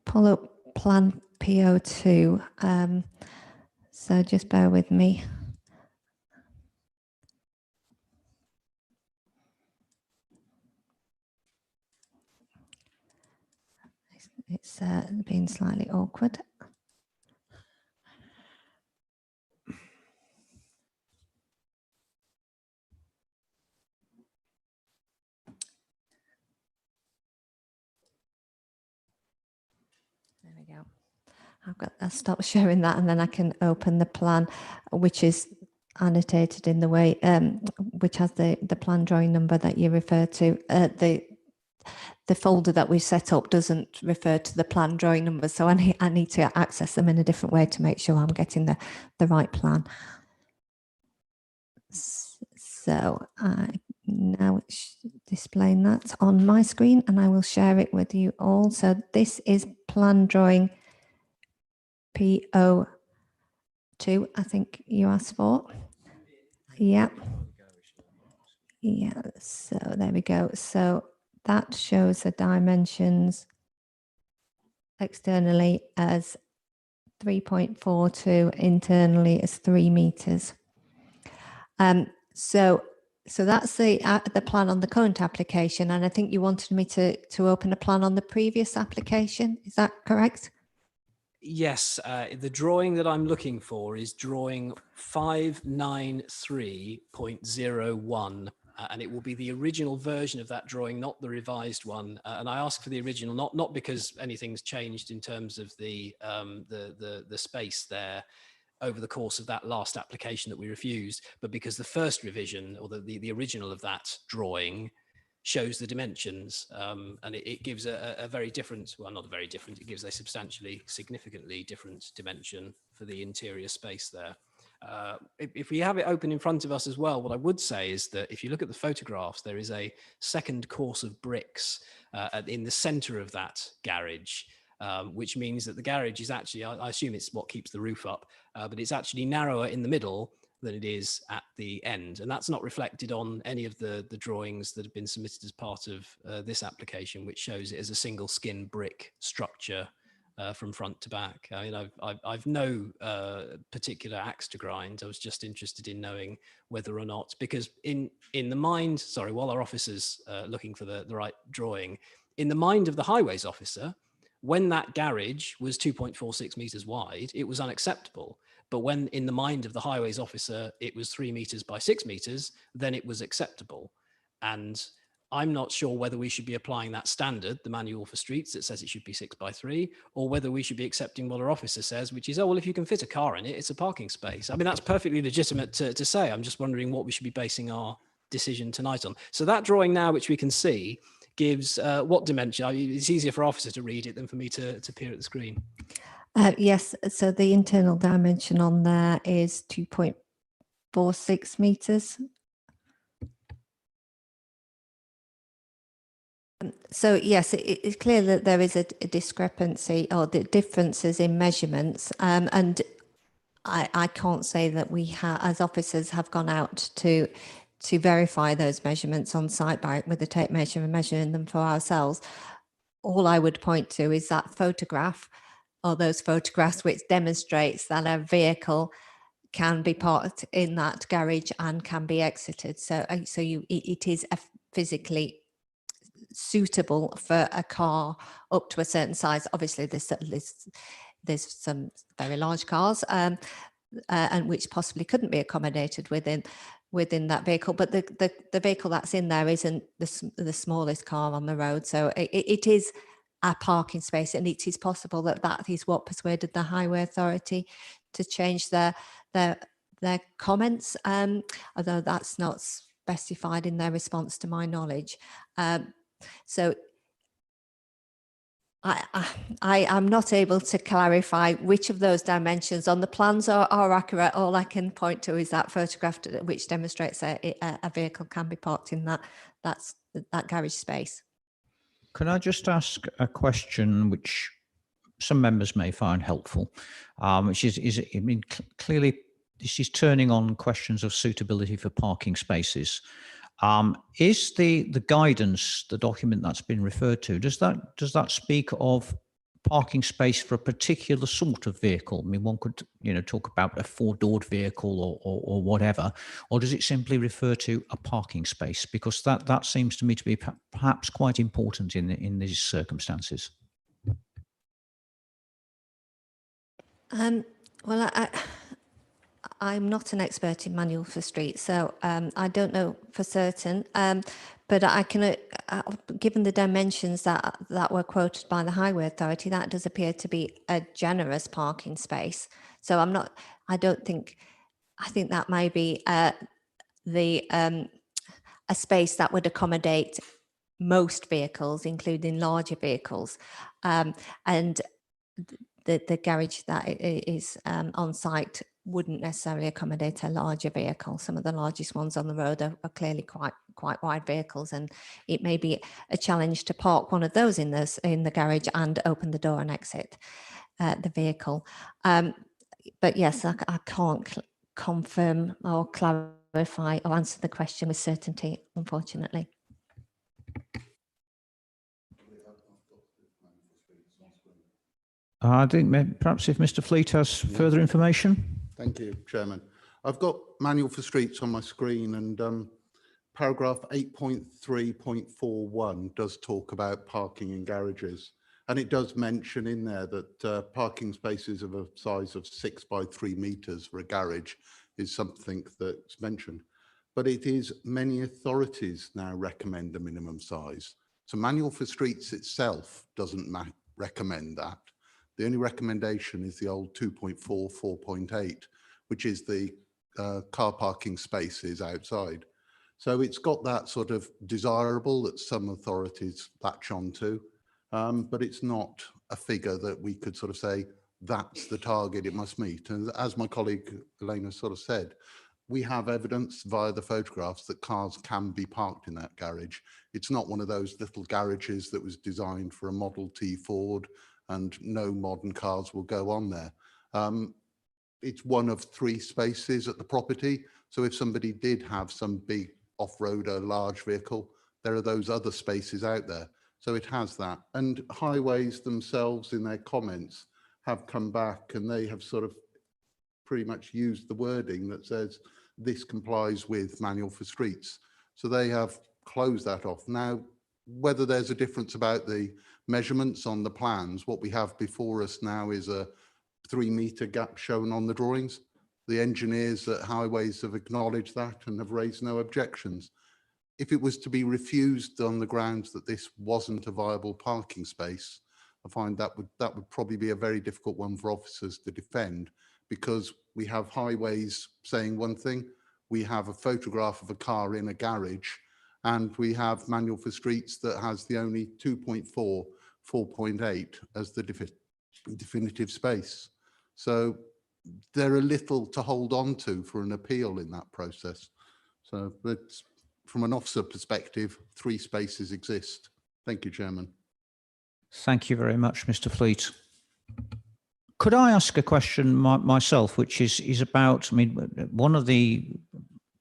pull up plan P02, so just bear with me. It's been slightly awkward. There we go. I'll stop sharing that, and then I can open the plan, which is annotated in the way, which has the plan drawing number that you refer to. The folder that we set up doesn't refer to the plan drawing number, so I need to access them in a different way to make sure I'm getting the right plan. So now it's displaying that on my screen, and I will share it with you all. So this is plan drawing P02, I think you asked for. Yeah. Yeah, so there we go. So that shows the dimensions externally as 3.42, internally as 3 meters. So that's the plan on the current application, and I think you wanted me to open a plan on the previous application. Is that correct? Yes, the drawing that I'm looking for is drawing 593.01. and it will be the original version of that drawing, not the revised one. And I ask for the original, not because anything's changed in terms of the space there over the course of that last application that we refused, but because the first revision, or the original of that drawing, shows the dimensions, and it gives a very different, well, not very different, it gives a significantly different dimension for the interior space there. If we have it open in front of us as well, what I would say is that if you look at the photographs, there is a second course of bricks in the center of that garage, which means that the garage is actually, I assume it's what keeps the roof up, but it's actually narrower in the middle than it is at the end. And that's not reflected on any of the drawings that have been submitted as part of this application, which shows it as a single skin brick structure from front to back. I mean, I've no particular axe to grind. I was just interested in knowing whether or not, because in the mind, sorry, while our officer's looking for the right drawing, in the mind of the highways officer, when that garage was 2.46 meters wide, it was unacceptable. But when in the mind of the highways officer, it was 3 meters by 6 meters, then it was acceptable. And I'm not sure whether we should be applying that standard, the manual for streets that says it should be 6 by 3, or whether we should be accepting what our officer says, which is, oh, well, if you can fit a car in it, it's a parking space. I mean, that's perfectly legitimate to say. I'm just wondering what we should be basing our decision tonight on. So that drawing now, which we can see, gives what dimension? I mean, it's easier for officer to read it than for me to peer at the screen. Yes, so the internal dimension on there is 2.46 meters. So yes, it's clear that there is a discrepancy or the differences in measurements, and I can't say that we as officers have gone out to verify those measurements on site with a tape measure and measuring them for ourselves. All I would point to is that photograph, or those photographs which demonstrates that a vehicle can be parked in that garage and can be exited. So it is physically suitable for a car up to a certain size. Obviously, there's some very large cars and which possibly couldn't be accommodated within that vehicle. But the vehicle that's in there isn't the smallest car on the road. So it is a parking space, and it is possible that is what persuaded the Highway Authority to change their comments, although that's not specified in their response to my knowledge. So I'm not able to clarify which of those dimensions on the plans are accurate. All I can point to is that photograph which demonstrates a vehicle can be parked in that garage space. Can I just ask a question which some members may find helpful, which is I mean, clearly this is turning on questions of suitability for parking spaces. Is the guidance, the document that's been referred to, does that speak of parking space for a particular sort of vehicle? I mean, one could, talk about a four-doored vehicle or whatever, or does it simply refer to a parking space? Because that seems to me to be perhaps quite important in these circumstances. Well, I'm not an expert in manual for streets, so I don't know for certain. But I can, given the dimensions that were quoted by the Highway Authority, that does appear to be a generous parking space. So I think that may be a space that would accommodate most vehicles, including larger vehicles, and the garage that is on site wouldn't necessarily accommodate a larger vehicle. Some of the largest ones on the road are clearly quite wide vehicles, and it may be a challenge to park one of those in the garage and open the door and exit the vehicle. But yes, I can't confirm or clarify or answer the question with certainty, unfortunately. I think perhaps if Mr. Fleet has further information. Thank you, Chairman. I've got manual for streets on my screen, and paragraph 8.3.41 does talk about parking in garages. And it does mention in there that parking spaces of a size of 6 by 3 meters for a garage is something that's mentioned. but it is many authorities now recommend a minimum size. So Manual for Streets itself doesn't recommend that. The only recommendation is the old 2.4, 4.8, which is the car parking spaces outside. So it's got that sort of desirable that some authorities latch onto, but it's not a figure that we could sort of say, that's the target it must meet. And as my colleague Elena sort of said, we have evidence via the photographs that cars can be parked in that garage. It's not one of those little garages that was designed for a Model T Ford and no modern cars will go on there. It's one of 3 spaces at the property. So if somebody did have some big off-roader large vehicle, there are those other spaces out there. So it has that. And highways themselves in their comments have come back and they have sort of pretty much used the wording that says this complies with Manual for Streets. So they have closed that off. Now, whether there's a difference about the measurements on the plans, what we have before us now is a 3-metre gap shown on the drawings. The engineers at Highways have acknowledged that and have raised no objections. If it was to be refused on the grounds that this wasn't a viable parking space, I find that would probably be a very difficult one for officers to defend, because we have Highways saying one thing, we have a photograph of a car in a garage, and we have Manual for Streets that has the only 2.4, 4.8 as the definitive space. So they're a little to hold on to for an appeal in that process. So, but from an officer perspective, 3 spaces exist. Thank you, Chairman. Thank you very much, Mr. Fleet. Could I ask a question myself, which is about, I mean, one of the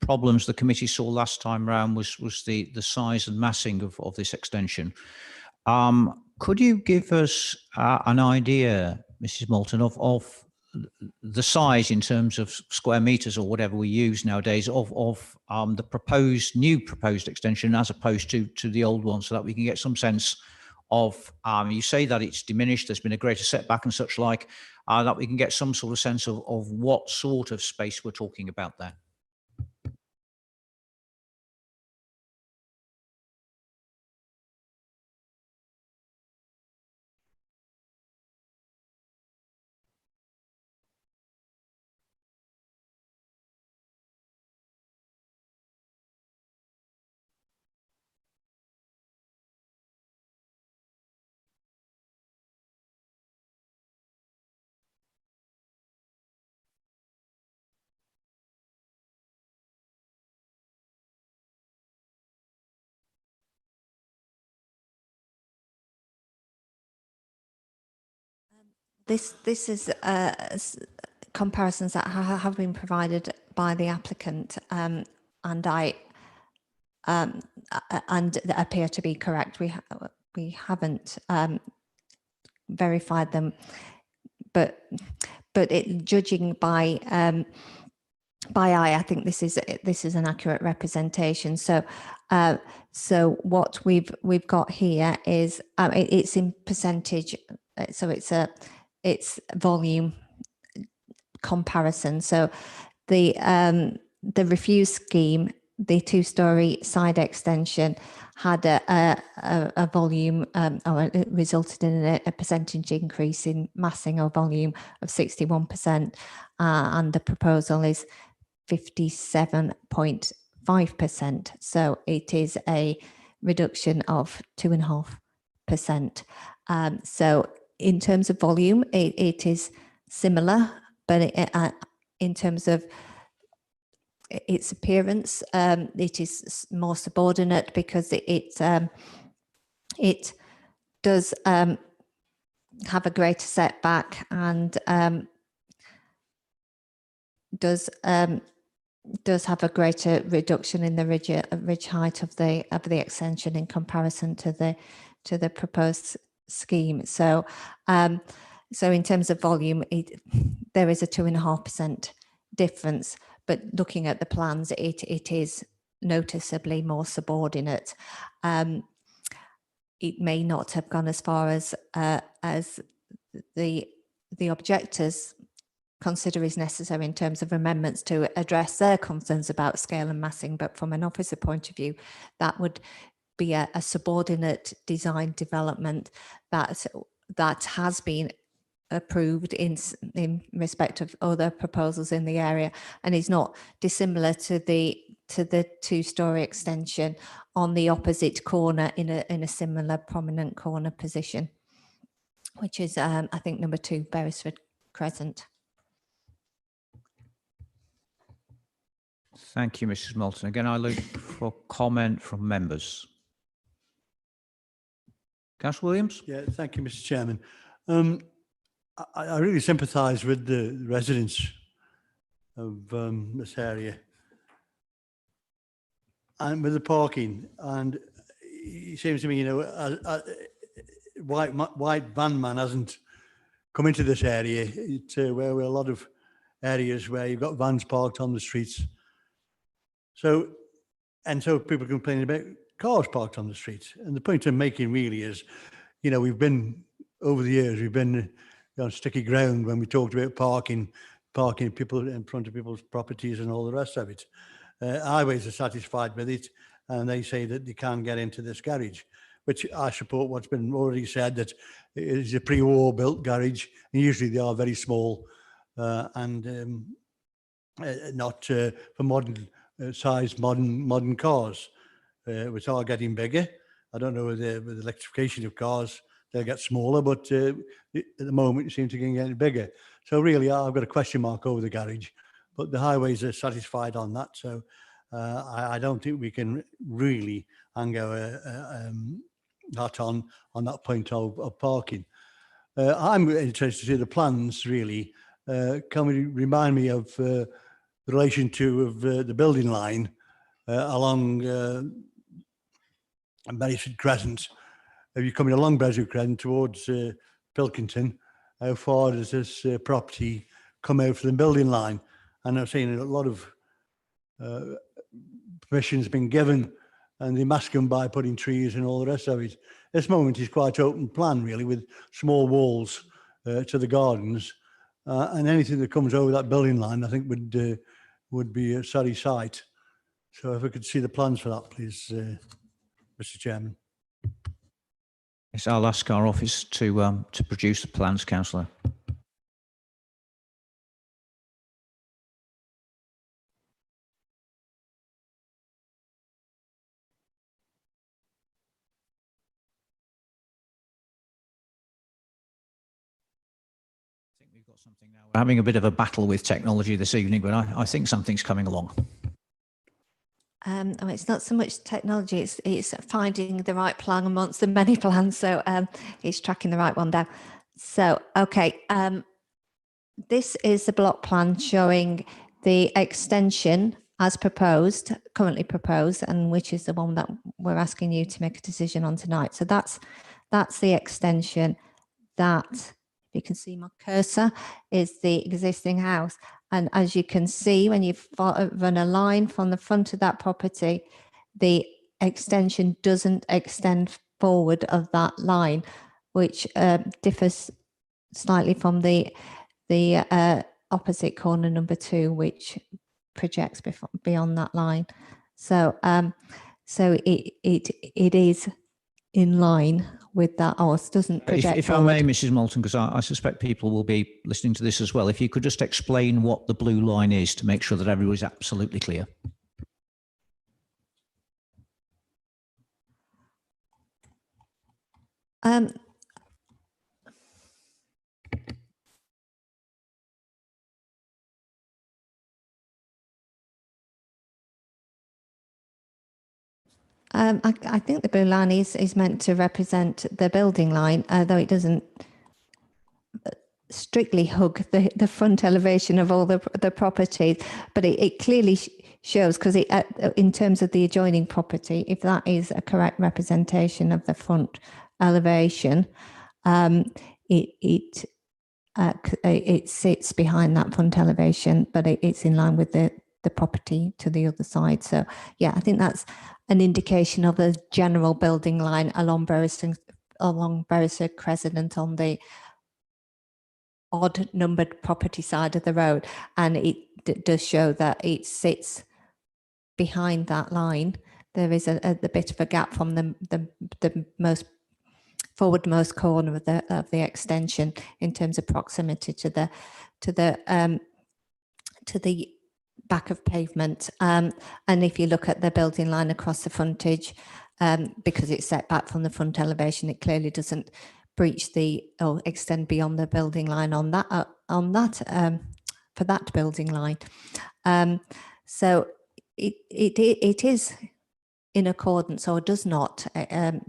problems the committee saw last time round was the size and massing of this extension. Could you give us an idea, Mrs. Moulton, of the size in terms of square meters or whatever we use nowadays of the new proposed extension as opposed to the old one, so that we can get some sense of, you say that it's diminished, there's been a greater setback and such like, that we can get some sort of sense of what sort of space we're talking about there. This is comparisons that have been provided by the applicant, and appear to be correct. We haven't verified them, but judging by eye, I think this is an accurate representation. So what we've got here is it's in percentage, so it's volume comparison. So the refuse scheme, the 2-storey side extension, had a volume, or it resulted in a percentage increase in massing or volume of 61%, and the proposal is 57.5%. So it is a reduction of 2.5%. So in terms of volume, it is similar, but in terms of its appearance, it is more subordinate, because it does have a greater setback and does have a greater reduction in the ridge height of the extension in comparison to the proposed scheme. So so in terms of volume, there is a 2.5% difference, but looking at the plans, it is noticeably more subordinate. It may not have gone as far as the objectors consider is necessary in terms of amendments to address their concerns about scale and massing. But from an officer point of view, that would be a subordinate design development that has been approved in respect of other proposals in the area, and is not dissimilar to the two-storey extension on the opposite corner in a similar prominent corner position, which is I think number 2 Beresford Crescent. Thank you, Mrs. Moulton. Again, I look for comment from members. Councillor Williams? Yeah, thank you, Mr. Chairman. I really sympathise with the residents of this area and with the parking. And it seems to me, you know, white van man hasn't come into this area. It's where we're a lot of areas where you've got vans parked on the streets. So people complaining about cars parked on the streets. And the point I'm making really is, you know, over the years, we've been on sticky ground when we talked about parking people in front of people's properties and all the rest of it. Highways are satisfied with it, and they say that they can't get into this garage, which I support what's been already said, that it is a pre-war built garage, and usually they are very small and not for modern sized modern cars, which are getting bigger. I don't know with the electrification of cars they'll get smaller, but at the moment it seems to be getting bigger. So really, I've got a question mark over the garage, but the highways are satisfied on that. So I don't think we can really hang our hat on that point of parking. I'm interested to see the plans, really. Can we remind me of the relation to the building line along Beresford Crescent? If you're coming along Beresford Crescent towards Pilkington, how far does this property come out from the building line? And I've seen a lot of permission's been given, and they mask them by putting trees and all the rest of it. This moment is quite open plan, really, with small walls to the gardens, and anything that comes over that building line, I think, would be a sorry sight. So if I could see the plans for that, please, Mr. Chairman. Yes, I'll ask our office to produce the plans, Councillor. We've got something now. We're having a bit of a battle with technology this evening, but I think something's coming along. It's not so much technology, it's finding the right plan amongst the many plans. So it's tracking the right one down. So, okay, this is the block plan showing the extension as proposed, currently proposed, and which is the one that we're asking you to make a decision on tonight. So that's the extension. That, you can see my cursor, is the existing house. And as you can see, when you run a line from the front of that property, the extension doesn't extend forward of that line, which differs slightly from the opposite corner number 2, which projects beyond that line. So so it is in line with that, or it doesn't project if I may, Mrs. Moulton, because I suspect people will be listening to this as well, if you could just explain what the blue line is to make sure that everybody's absolutely clear. I think the blue line is meant to represent the building line, though it doesn't strictly hug the front elevation of all the properties, but it clearly shows, because in terms of the adjoining property, if that is a correct representation of the front elevation, it sits behind that front elevation, but it's in line with the property to the other side. So yeah, I think that's an indication of a general building line along Beresford Crescent on the odd numbered property side of the road, and it does show that it sits behind that line. There is a bit of a gap from the most forwardmost corner of the extension in terms of proximity to the back of pavement. And if you look at the building line across the frontage, because it's set back from the front elevation, it clearly doesn't breach or extend beyond the building line on that for that building line. So it is in accordance, or does not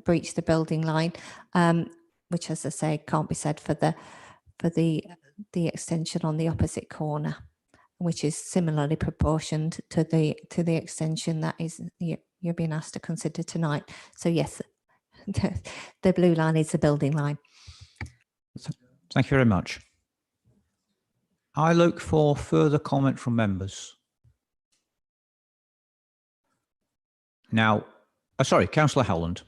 breach the building line, which, as I say, can't be said for the extension on the opposite corner, which is similarly proportioned to the extension that is you're being asked to consider tonight. So yes, the blue line is the building line. Thank you very much. I look for further comment from members. Now, sorry, Councillor Howland.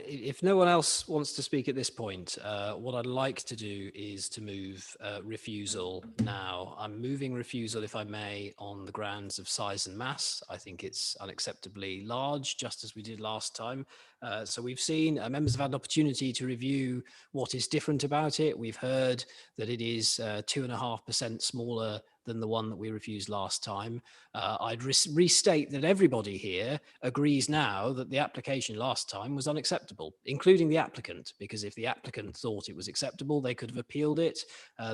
If no one else wants to speak at this point, what I'd like to do is to move refusal now. I'm moving refusal, if I may, on the grounds of size and mass. I think it's unacceptably large, just as we did last time. So we've seen, members have had an opportunity to review what is different about it. We've heard that it is 2.5% smaller than the one that we refused last time. I'd restate that everybody here agrees now that the application last time was unacceptable, including the applicant, because if the applicant thought it was acceptable, they could have appealed it.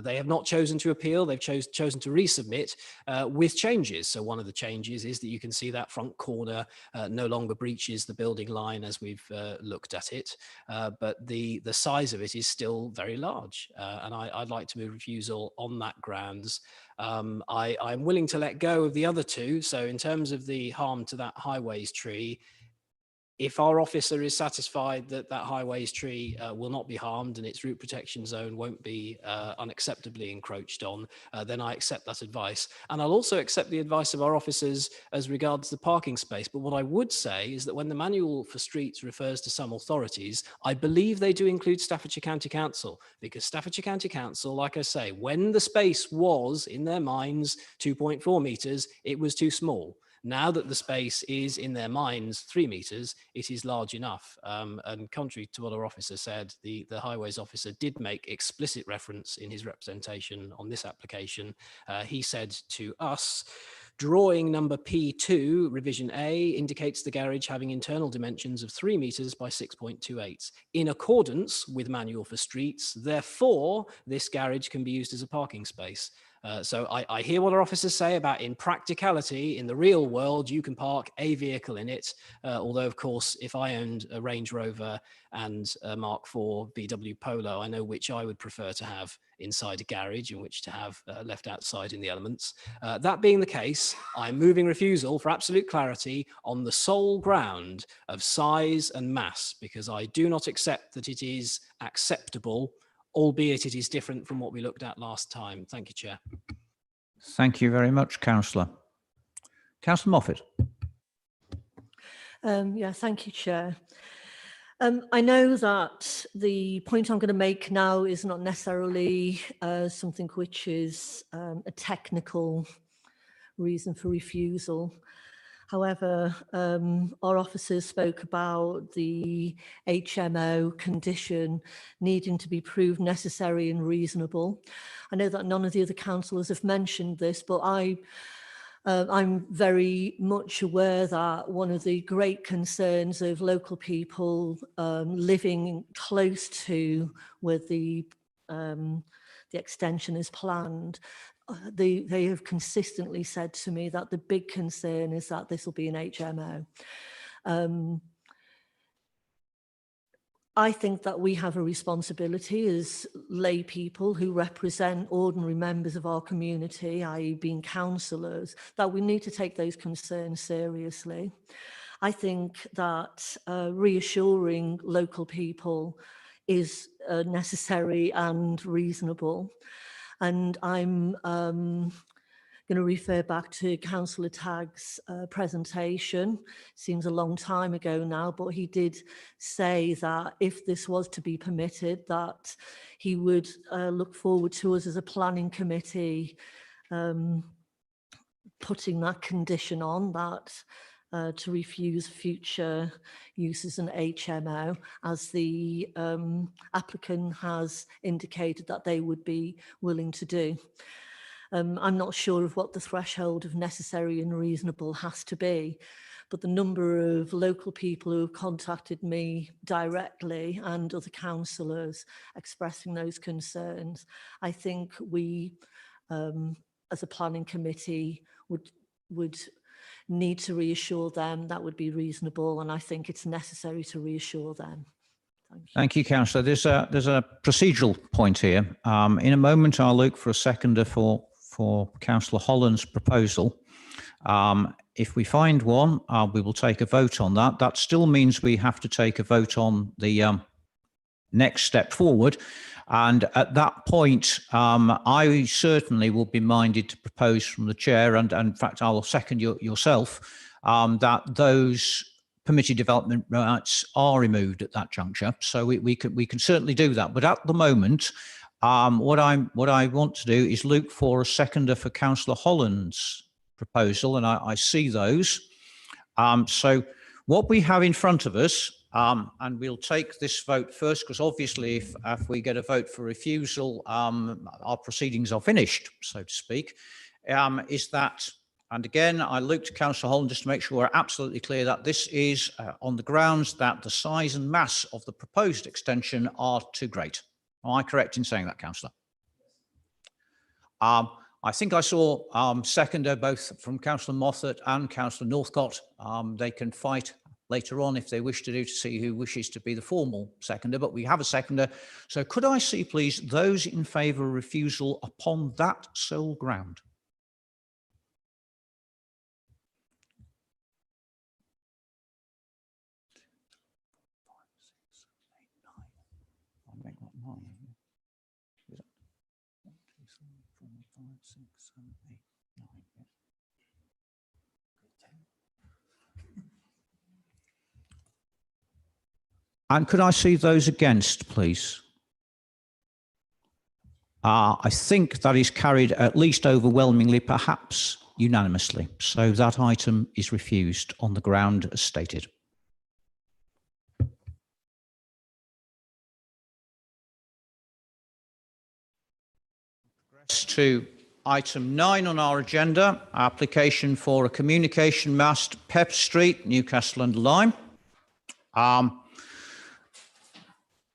They have not chosen to appeal. They've chosen to resubmit with changes. So one of the changes is that you can see that front corner no longer breaches the building line as we've looked at it, but the size of it is still very large. And I'd like to move refusal on that grounds. I'm willing to let go of the other two. So in terms of the harm to that highways tree, if our officer is satisfied that that highways tree will not be harmed and its root protection zone won't be unacceptably encroached on, then I accept that advice. And I'll also accept the advice of our officers as regards the parking space. But what I would say is that when the manual for streets refers to some authorities, I believe they do include Staffordshire County Council, because Staffordshire County Council, like I say, when the space was in their minds 2.4 metres, it was too small. Now that the space is in their minds 3 metres, it is large enough. And contrary to what our officer said, the highways officer did make explicit reference in his representation on this application. He said to us, drawing number P2, revision A, indicates the garage having internal dimensions of 3 metres by 6.28. In accordance with manual for streets, therefore, this garage can be used as a parking space. So I hear what our officers say about in practicality, in the real world, you can park a vehicle in it. Although, of course, if I owned a Range Rover and a Mark IV VW Polo, I know which I would prefer to have inside a garage and which to have left outside in the elements. That being the case, I'm moving refusal for absolute clarity on the sole ground of size and mass, because I do not accept that it is acceptable, albeit it is different from what we looked at last time. Thank you, Chair. Thank you very much, Councillor. Councillor Moffat. Yeah, thank you, Chair. I know that the point I'm going to make now is not necessarily something which is a technical reason for refusal. However, our officers spoke about the HMO condition needing to be proved necessary and reasonable. I know that none of the other councillors have mentioned this, but I'm very much aware that one of the great concerns of local people living close to where the extension is planned, they have consistently said to me that the big concern is that this will be an HMO. I think that we have a responsibility as lay people who represent ordinary members of our community, i.e. being councillors, that we need to take those concerns seriously. I think that reassuring local people is necessary and reasonable. And I'm going to refer back to Councillor Tagg's presentation. Seems a long time ago now, but he did say that if this was to be permitted, that he would look forward to us as a planning committee putting that condition on, that to refuse future uses an HMO, as the applicant has indicated that they would be willing to do. I'm not sure of what the threshold of necessary and reasonable has to be, but the number of local people who have contacted me directly and other councillors expressing those concerns, I think we, as a planning committee, would need to reassure them that would be reasonable, and I think it's necessary to reassure them. Thank you, Councillor. There's a procedural point here. In a moment, I'll look for a seconder for Councillor Holland's proposal. If we find one, we will take a vote on that. That still means we have to take a vote on the next step forward. And at that point, I certainly will be minded to propose from the chair, and in fact, I will second yourself, that those permitted development rights are removed at that juncture. So we can certainly do that. But at the moment, what I want to do is look for a seconder for Councillor Holland's proposal, and I see those. So what we have in front of us, and we'll take this vote first, because obviously if we get a vote for refusal, our proceedings are finished, so to speak, is that, and again, I look to Councillor Holland just to make sure we're absolutely clear that this is on the grounds that the size and mass of the proposed extension are too great. Am I correct in saying that, Councillor? I think I saw seconder both from Councillor Moffat and Councillor Northcott. They can fight later on if they wish to do, to see who wishes to be the formal seconder, but we have a seconder. So could I see, please, those in favour of refusal upon that sole ground? I'll make that 9. Is it? 1, 2, 3, 4, 5, 6, 7, 8, 9. And could I see those against, please? I think that is carried at least overwhelmingly, perhaps unanimously. So that item is refused on the ground as stated. Progress to item 9 on our agenda, application for a communication mast, Pep Street, Newcastle under Lyme.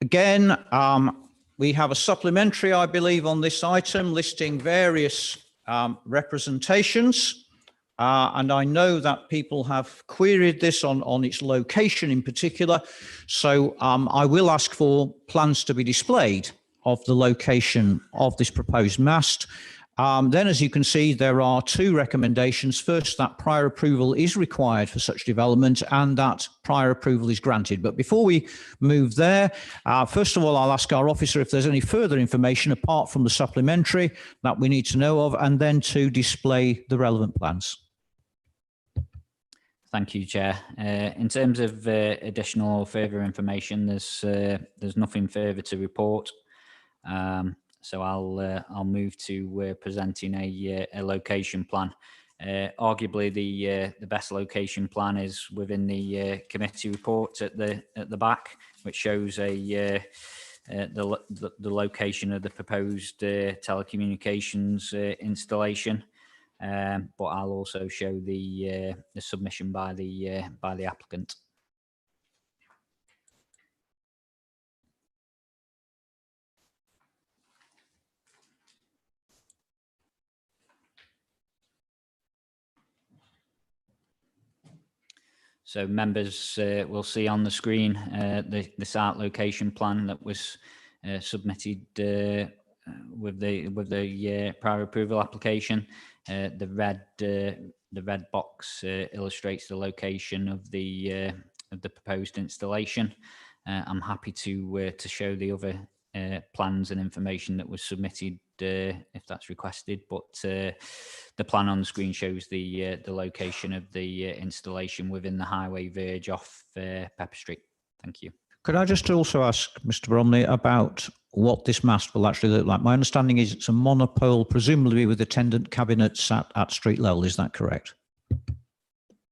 Again, we have a supplementary, I believe, on this item listing various representations. And I know that people have queried this on its location in particular. So I will ask for plans to be displayed of the location of this proposed mast. Then, as you can see, there are 2 recommendations. First, that prior approval is required for such development, and that prior approval is granted. But before we move there, first of all, I'll ask our officer if there's any further information apart from the supplementary that we need to know of, and then to display the relevant plans. Thank you, Chair. In terms of additional or further information, there's nothing further to report. So I'll move to presenting a location plan. Arguably, the best location plan is within the committee report at the back, which shows the location of the proposed telecommunications installation. But I'll also show the submission by the applicant. So members will see on the screen the site location plan that was submitted with the prior approval application. The red box illustrates the location of the proposed installation. I'm happy to show the other plans and information that was submitted if that's requested, but the plan on the screen shows the location of the installation within the highway verge off Pepper Street. Thank you. Could I just also ask Mr. Bromley about what this mast will actually look like? My understanding is it's a monopole, presumably with attendant cabinets at street level. Is that correct?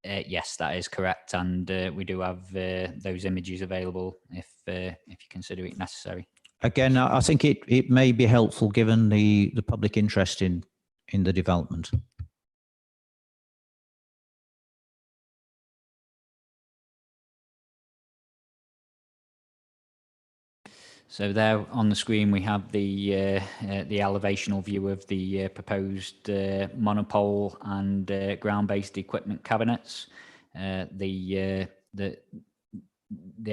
Yes, that is correct, and we do have those images available if you consider it necessary. Again, I think it may be helpful given the public interest in the development. So there on the screen we have the elevational view of the proposed monopole and ground-based equipment cabinets. The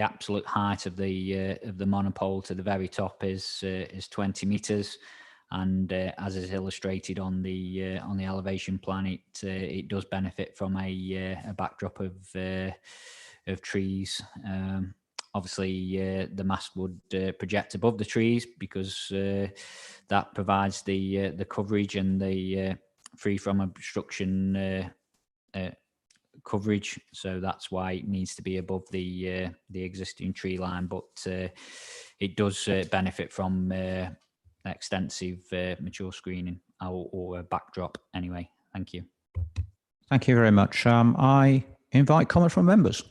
absolute height of the monopole to the very top is 20 meters, and as is illustrated on the elevation plan, it does benefit from a backdrop of trees. Obviously, the mast would project above the trees because that provides the coverage and the free from obstruction coverage. So that's why it needs to be above the existing tree line. But it does benefit from extensive mature screening or a backdrop anyway. Thank you. Thank you very much. I invite comment from members.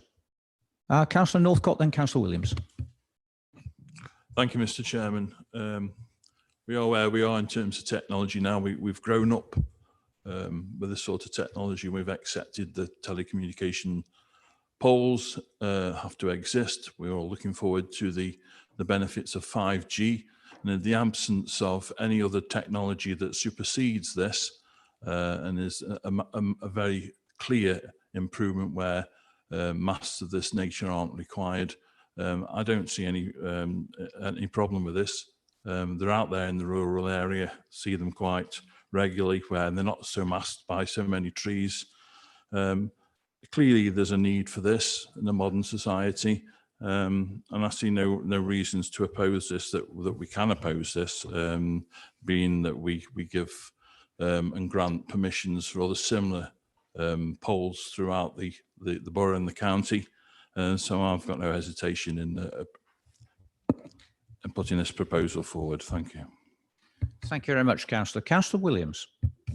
Councillor Northcott, then Councillor Williams. Thank you, Mr. Chairman. We are where we are in terms of technology now. We've grown up with this sort of technology. We've accepted the telecommunication poles have to exist. We're all looking forward to the benefits of 5G. And in the absence of any other technology that supersedes this and is a very clear improvement where masts of this nature aren't required, I don't see any problem with this. They're out there in the rural area, see them quite regularly where they're not so masked by so many trees. Clearly there's a need for this in a modern society, and I see no reasons to oppose this, that we can oppose this, being that we give and grant permissions for other similar poles throughout the borough and the county. So I've got no hesitation in putting this proposal forward. Thank you. Thank you very much, Councillor. Councillor Williams.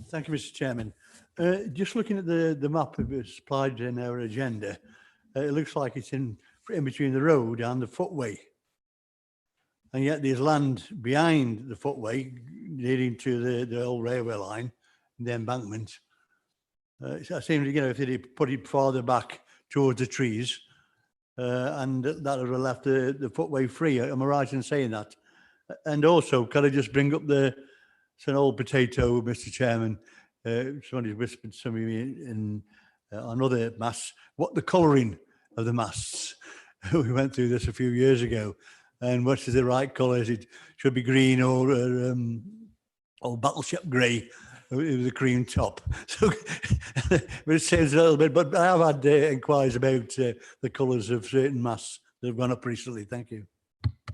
Thank you, Mr. Chairman. Just looking at the map that was supplied in our agenda, it looks like it's in between the road and the footway. And yet there's land behind the footway leading to the old railway line, the embankment. It seems, if they put it farther back towards the trees, and that would have left the footway free. Am I right in saying that? And also, can I just bring up it's an old potato, Mr. Chairman. Somebody whispered to me in another mass, what the colouring of the masts. We went through this a few years ago, and what is the right colour? It should be green or battleship grey with a cream top. So it saves a little bit, but I have had inquiries about the colours of certain masts that have gone up recently. Thank you.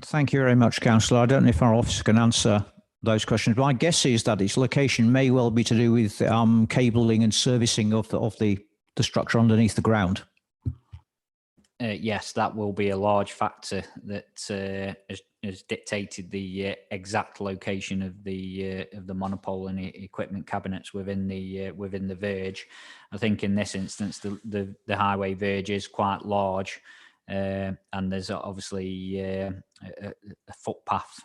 Thank you very much, Councillor. I don't know if our officer can answer those questions, but my guess is that its location may well be to do with cabling and servicing of the structure underneath the ground. Yes, that will be a large factor that has dictated the exact location of the monopole and equipment cabinets within the verge. I think in this instance, the highway verge is quite large, and there's obviously a footpath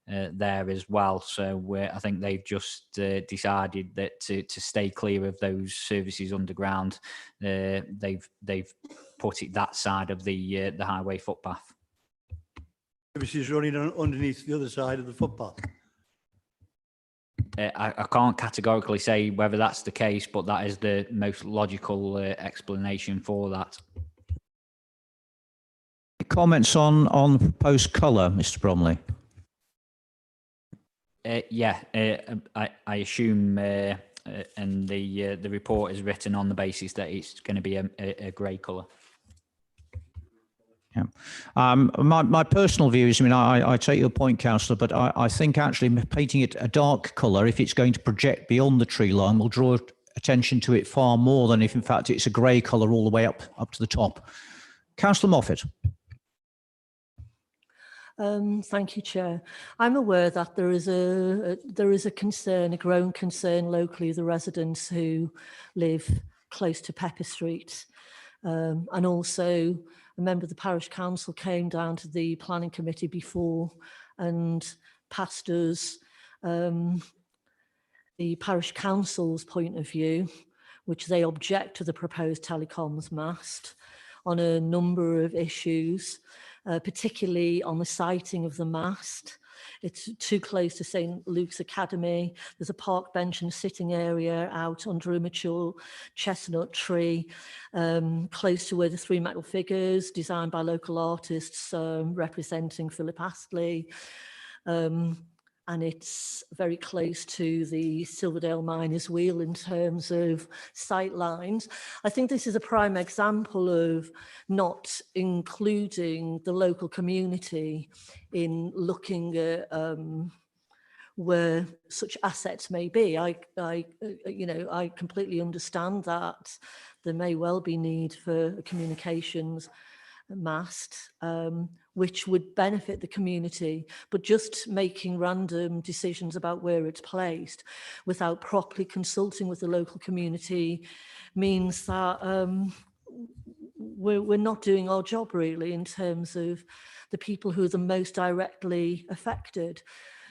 there as well. So I think they've just decided that to stay clear of those services underground, they've put it that side of the highway footpath. Services running underneath the other side of the footpath. I can't categorically say whether that's the case, but that is the most logical explanation for that. Comments on proposed colour, Mr. Bromley? Yeah, I assume, and the report is written on the basis that it's going to be a grey colour. Yeah. My personal view is, I mean, I take your point, Councillor, but I think actually painting it a dark colour, if it's going to project beyond the tree line, will draw attention to it far more than if, in fact, it's a grey colour all the way up to the top. Councillor Moffat. Thank you, Chair. I'm aware that there is a concern, a growing concern locally, the residents who live close to Pepper Street, and also a member of the parish council came down to the planning committee before and passed us the parish council's point of view, which they object to the proposed telecoms mast on a number of issues, particularly on the siting of the mast. It's too close to St. Luke's Academy. There's a park bench and sitting area out under a mature chestnut tree, close to where the three metal figures designed by local artists representing Philip Astley. And it's very close to the Silverdale Miners' Wheel in terms of sight lines. I think this is a prime example of not including the local community in looking at where such assets may be. I completely understand that there may well be need for a communications mast, which would benefit the community, but just making random decisions about where it's placed without properly consulting with the local community means that we're not doing our job really in terms of the people who are the most directly affected.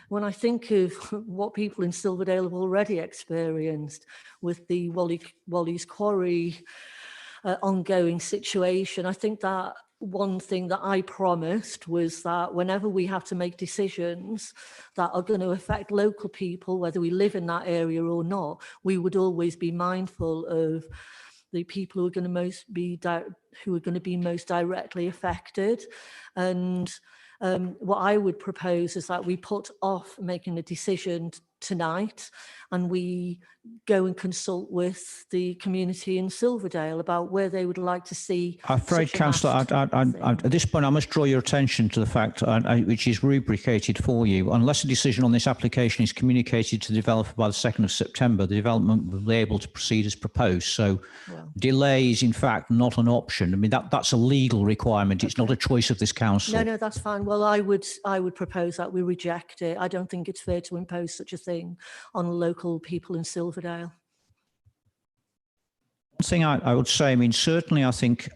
When I think of what people in Silverdale have already experienced with the Wally's Quarry ongoing situation, I think that one thing that I promised was that whenever we have to make decisions that are going to affect local people, whether we live in that area or not, we would always be mindful of the people who are going to be most directly affected. And what I would propose is that we put off making a decision tonight and we go and consult with the community in Silverdale about where they would like to see. I'm afraid, Councillor, at this point I must draw your attention to the fact, which is rubricated for you. Unless a decision on this application is communicated to the developer by the 2nd of September, the development will be able to proceed as proposed. So delay is in fact not an option. I mean, that's a legal requirement. It's not a choice of this council. No, that's fine. Well, I would propose that we reject it. I don't think it's fair to impose such a thing on local people in Silverdale. One thing I would say, I mean, certainly I think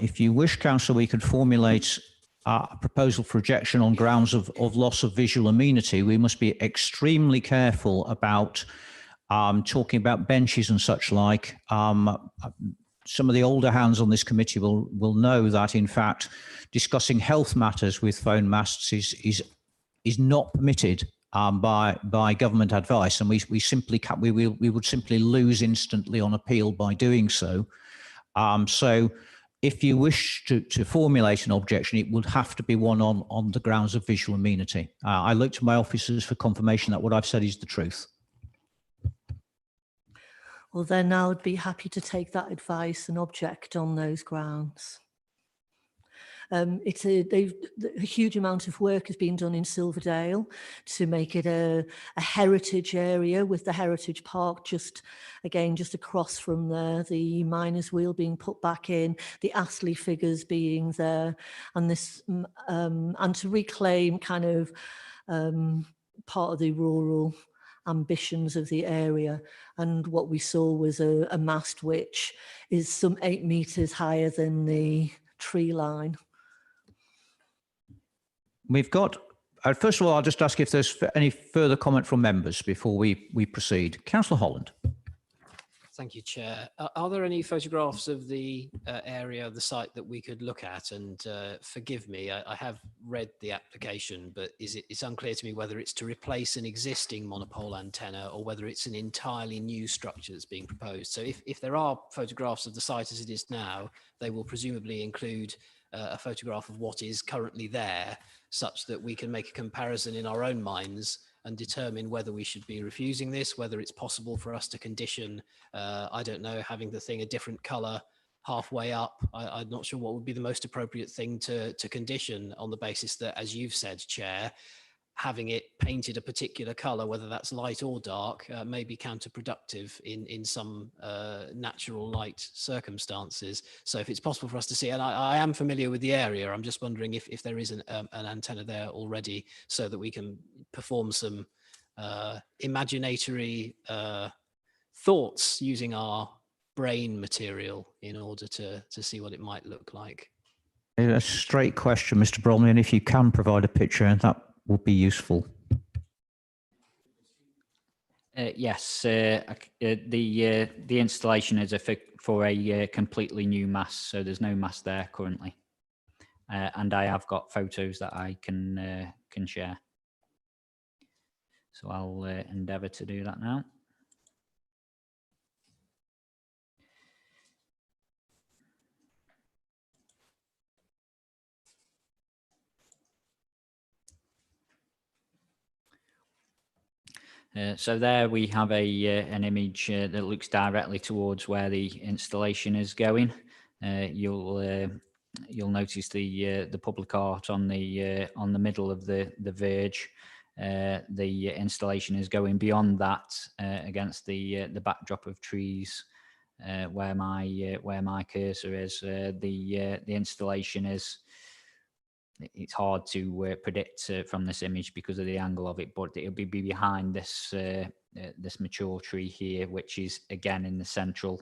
if you wish, Councillor, we could formulate a proposal for rejection on grounds of loss of visual amenity. We must be extremely careful about talking about benches and such like. Some of the older hands on this committee will know that, in fact, discussing health matters with phone masts is not permitted by government advice, and we would simply lose instantly on appeal by doing so. So if you wish to formulate an objection, it would have to be one on the grounds of visual amenity. I look to my officers for confirmation that what I've said is the truth. Well, then I would be happy to take that advice and object on those grounds. A huge amount of work has been done in Silverdale to make it a heritage area, with the heritage park just across from there, the Miners' Wheel being put back in, the Astley figures being there, and this and to reclaim kind of part of the rural ambitions of the area. And what we saw was a mast which is some 8 meters higher than the tree line. We've got, first of all, I'll just ask if there's any further comment from members before we proceed. Councillor Holland. Thank you, Chair. Are there any photographs of the area of the site that we could look at? And forgive me, I have read the application, but it's unclear to me whether it's to replace an existing monopole antenna or whether it's an entirely new structure that's being proposed. So if there are photographs of the site as it is now, they will presumably include a photograph of what is currently there, such that we can make a comparison in our own minds and determine whether we should be refusing this, whether it's possible for us to condition, I don't know, having the thing a different colour, halfway up, I'm not sure what would be the most appropriate thing to condition, on the basis that, as you've said, Chair, having it painted a particular colour, whether that's light or dark, may be counterproductive in some natural light circumstances. So if it's possible for us to see, and I am familiar with the area, I'm just wondering if there is an antenna there already, so that we can perform some imaginatory thoughts using our brain material in order to see what it might look like. A straight question, Mr. Bromley, and if you can provide a picture, that would be useful. Yes, the installation is for a completely new mast, so there's no mast there currently, and I have got photos that I can share. So I'll endeavour to do that now. So there we have an image that looks directly towards where the installation is going. You'll notice the public art on the middle of the verge. The installation is going beyond that against the backdrop of trees where my cursor is. The installation is. It's hard to predict from this image because of the angle of it, but it'll be behind this this mature tree here, which is again in the central,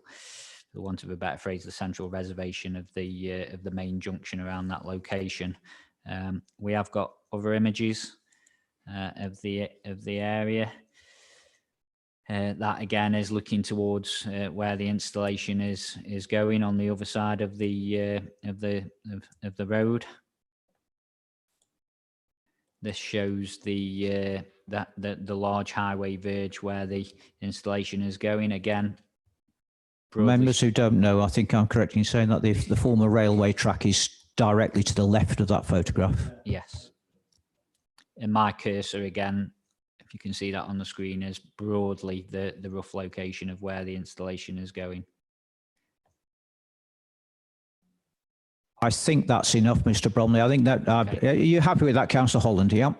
for want of a better phrase, the central reservation of the main junction around that location. We have got other images of the area. That again is looking towards where the installation is going on the other side of the road. This shows the large highway verge where the installation is going. Again, members who don't know, I think I'm correct in saying that the former railway track is directly to the left of that photograph. Yes. And my cursor, again, if you can see that on the screen, is broadly the rough location of where the installation is going. I think that's enough, Mr. Bromley. I think that, okay. Are you happy with that, Councillor Holland? Yeah.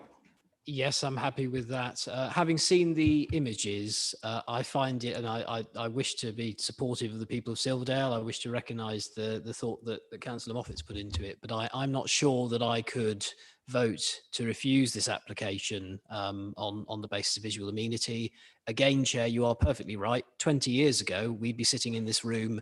Yes, I'm happy with that. Having seen the images, I find it, and I wish to be supportive of the people of Silverdale. I wish to recognise the thought that Councillor Moffat's put into it, but I'm not sure that I could vote to refuse this application on the basis of visual amenity. Again, Chair, you are perfectly right. 20 years ago, we'd be sitting in this room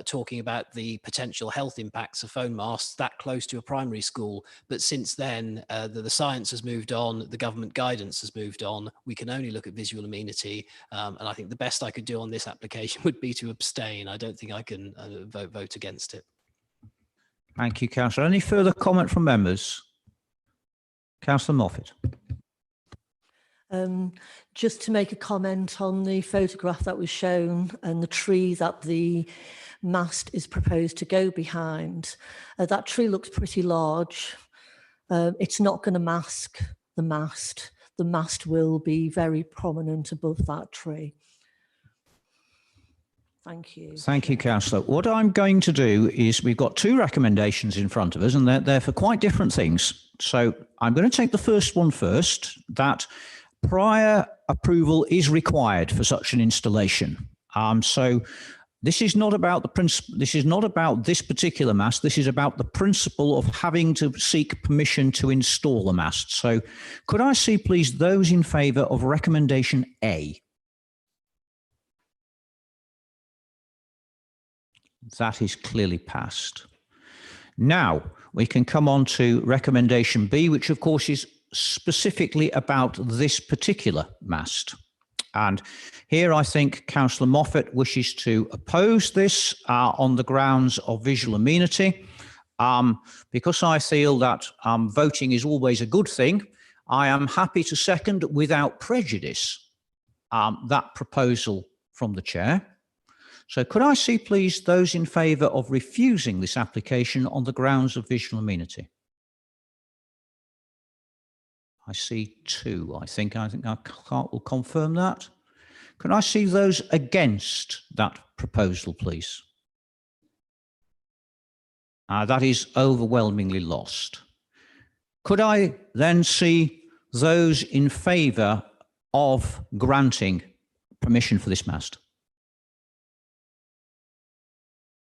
talking about the potential health impacts of phone masts that close to a primary school. But since then, the science has moved on, the government guidance has moved on. We can only look at visual amenity. And I think the best I could do on this application would be to abstain. I don't think I can vote against it. Thank you, Councillor. Any further comment from members? Councillor Moffat. Just to make a comment on the photograph that was shown and the tree that the mast is proposed to go behind. That tree looks pretty large. It's not going to mask the mast. The mast will be very prominent above that tree. Thank you. Thank you, Councillor. What I'm going to do is we've got two recommendations in front of us and they're for quite different things. So I'm going to take the first one first, that prior approval is required for such an installation. So this is not about the principle. This is not about this particular mast. This is about the principle of having to seek permission to install a mast. So could I see, please, those in favour of recommendation A? That is clearly passed. Now we can come on to recommendation B, which of course is specifically about this particular mast. And here I think Councillor Moffat wishes to oppose this on the grounds of visual amenity. Because I feel that voting is always a good thing, I am happy to second without prejudice that proposal from the chair. So could I see, please, those in favour of refusing this application on the grounds of visual amenity? I see two. I think our clerk will confirm that. Can I see those against that proposal, please? That is overwhelmingly lost. Could I then see those in favour of granting permission for this mast?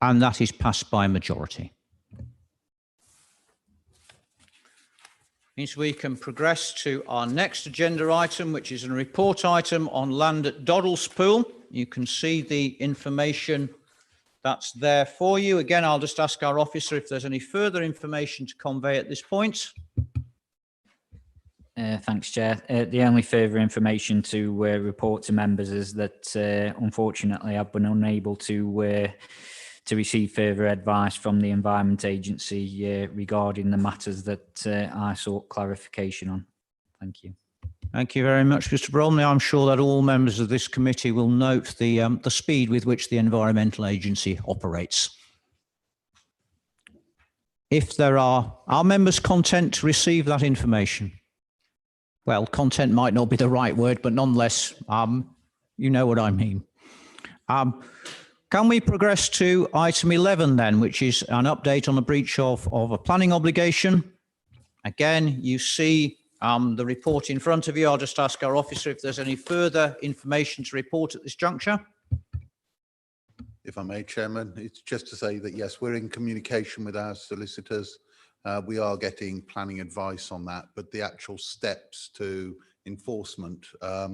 And that is passed by a majority. Means we can progress to our next agenda item, which is a report item on land at Doddles Pool. You can see the information that's there for you. Again, I'll just ask our officer if there's any further information to convey at this point. Thanks, Chair. The only further information to report to members is that unfortunately I've been unable to receive further advice from the Environment Agency regarding the matters that I sought clarification on. Thank you. Thank you very much, Mr. Bromley. I'm sure that all members of this committee will note the speed with which the Environmental Agency operates. If there are members content to receive that information? Well, content might not be the right word, but nonetheless, you know what I mean. Can we progress to item 11 then, which is an update on the breach of a planning obligation? Again, you see the report in front of you. I'll just ask our officer if there's any further information to report at this juncture. If I may, Chairman, it's just to say that, yes, we're in communication with our solicitors. We are getting planning advice on that, but the actual steps to enforcement are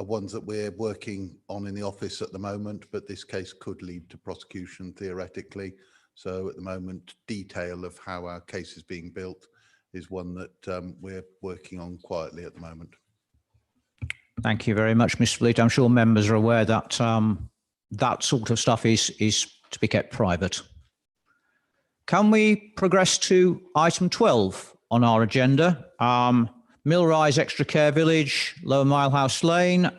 ones that we're working on in the office at the moment, but this case could lead to prosecution theoretically. So at the moment, detail of how our case is being built is one that we're working on quietly at the moment. Thank you very much, Mr. Fleet. I'm sure members are aware that that sort of stuff is to be kept private. Can we progress to item 12 on our agenda? Millrise Extra Care Village, Lower Milehouse Lane.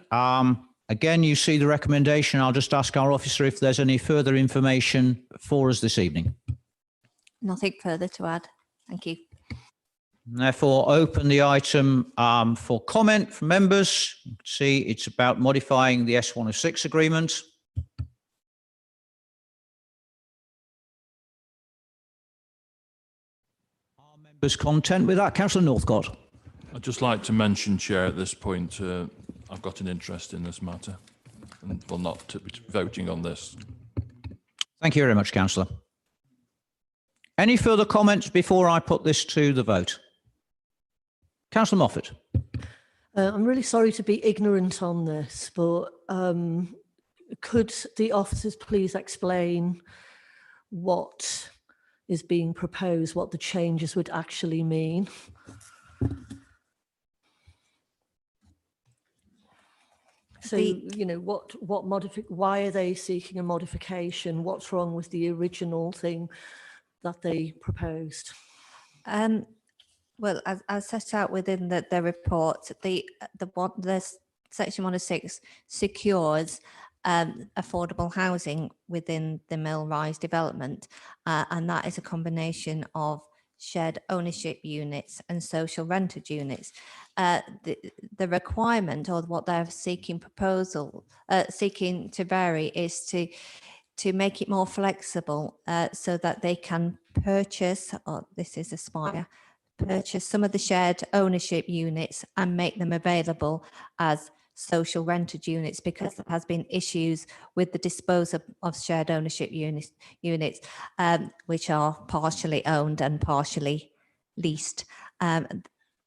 Again, you see the recommendation. I'll just ask our officer if there's any further information for us this evening. Nothing further to add. Thank you. Therefore, open the item for comment from members. You can see it's about modifying the S106 agreement. Are members content with that? Councillor Northcott. I'd just like to mention, Chair, at this point, I've got an interest in this matter and will not be voting on this. Thank you very much, Councillor. Any further comments before I put this to the vote? Councillor Moffat. I'm really sorry to be ignorant on this, but could the officers please explain what is being proposed, what the changes would actually mean? So, you know, why are they seeking a modification? What's wrong with the original thing that they proposed? Well, as set out within the report, the section 106 secures affordable housing within the Millrise development, and that is a combination of shared ownership units and social rented units. The requirement, or what they're seeking to vary, is to make it more flexible so that they can purchase, or this is Aspire, purchase some of the shared ownership units and make them available as social rented units, because there has been issues with the disposal of shared ownership units, which are partially owned and partially leased.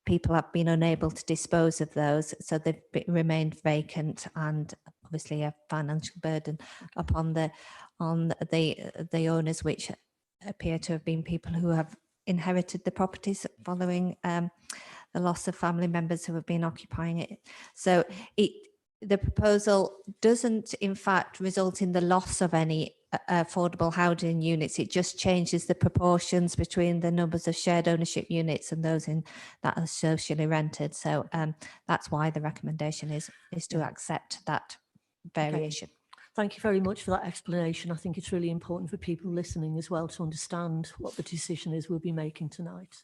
People have been unable to dispose of those, so they've remained vacant, and obviously a financial burden upon the owners, which appear to have been people who have inherited the properties following the loss of family members who have been occupying it. So the proposal doesn't in fact result in the loss of any affordable housing units. It just changes the proportions between the numbers of shared ownership units and those that are socially rented. So that's why the recommendation is to accept that variation. Okay. Thank you very much for that explanation. I think it's really important for people listening as well to understand what the decision is we'll be making tonight.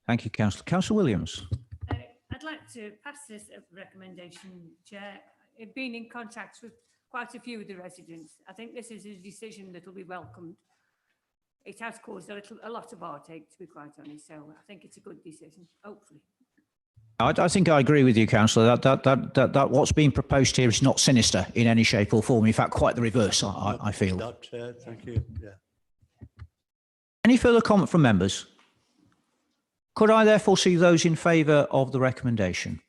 Thank you, Councillor. Councillor Williams. I'd like to pass this recommendation, Chair. I've been in contact with quite a few of the residents. I think this is a decision that will be welcomed. it has caused a lot of heartache, to be quite honest. So I think it's a good decision, hopefully. I think I agree with you, Councillor, that what's being proposed here is not sinister in any shape or form. In fact, quite the reverse, I feel. Thank you. Yeah. Any further comment from members? Could I therefore see those in favour of the recommendation?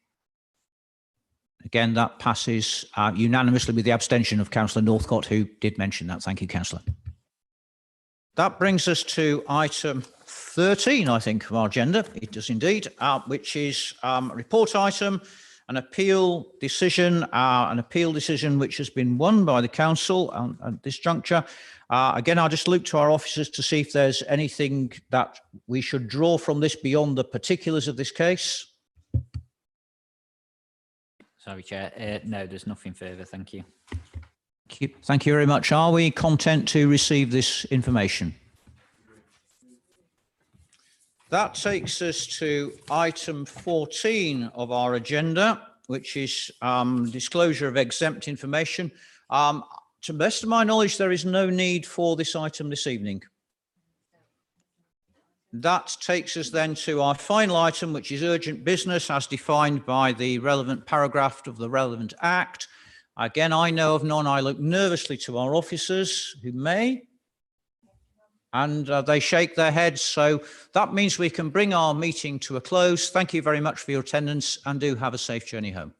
Again, that passes unanimously with the abstention of Councillor Northcott, who did mention that. Thank you, Councillor. That brings us to item 13, I think, of our agenda. It does indeed, which is a report item, an appeal decision which has been won by the council at this juncture. Again, I'll just look to our officers to see if there's anything that we should draw from this beyond the particulars of this case. Sorry, Chair. No, there's nothing further. Thank you. Thank you very much. Are we content to receive this information? That takes us to item 14 of our agenda, which is disclosure of exempt information. To the best of my knowledge, there is no need for this item this evening. That takes us then to our final item, which is urgent business as defined by the relevant paragraph of the relevant act. Again, I know of none. I look nervously to our officers who may, and they shake their heads. So that means we can bring our meeting to a close. Thank you very much for your attendance and do have a safe journey home.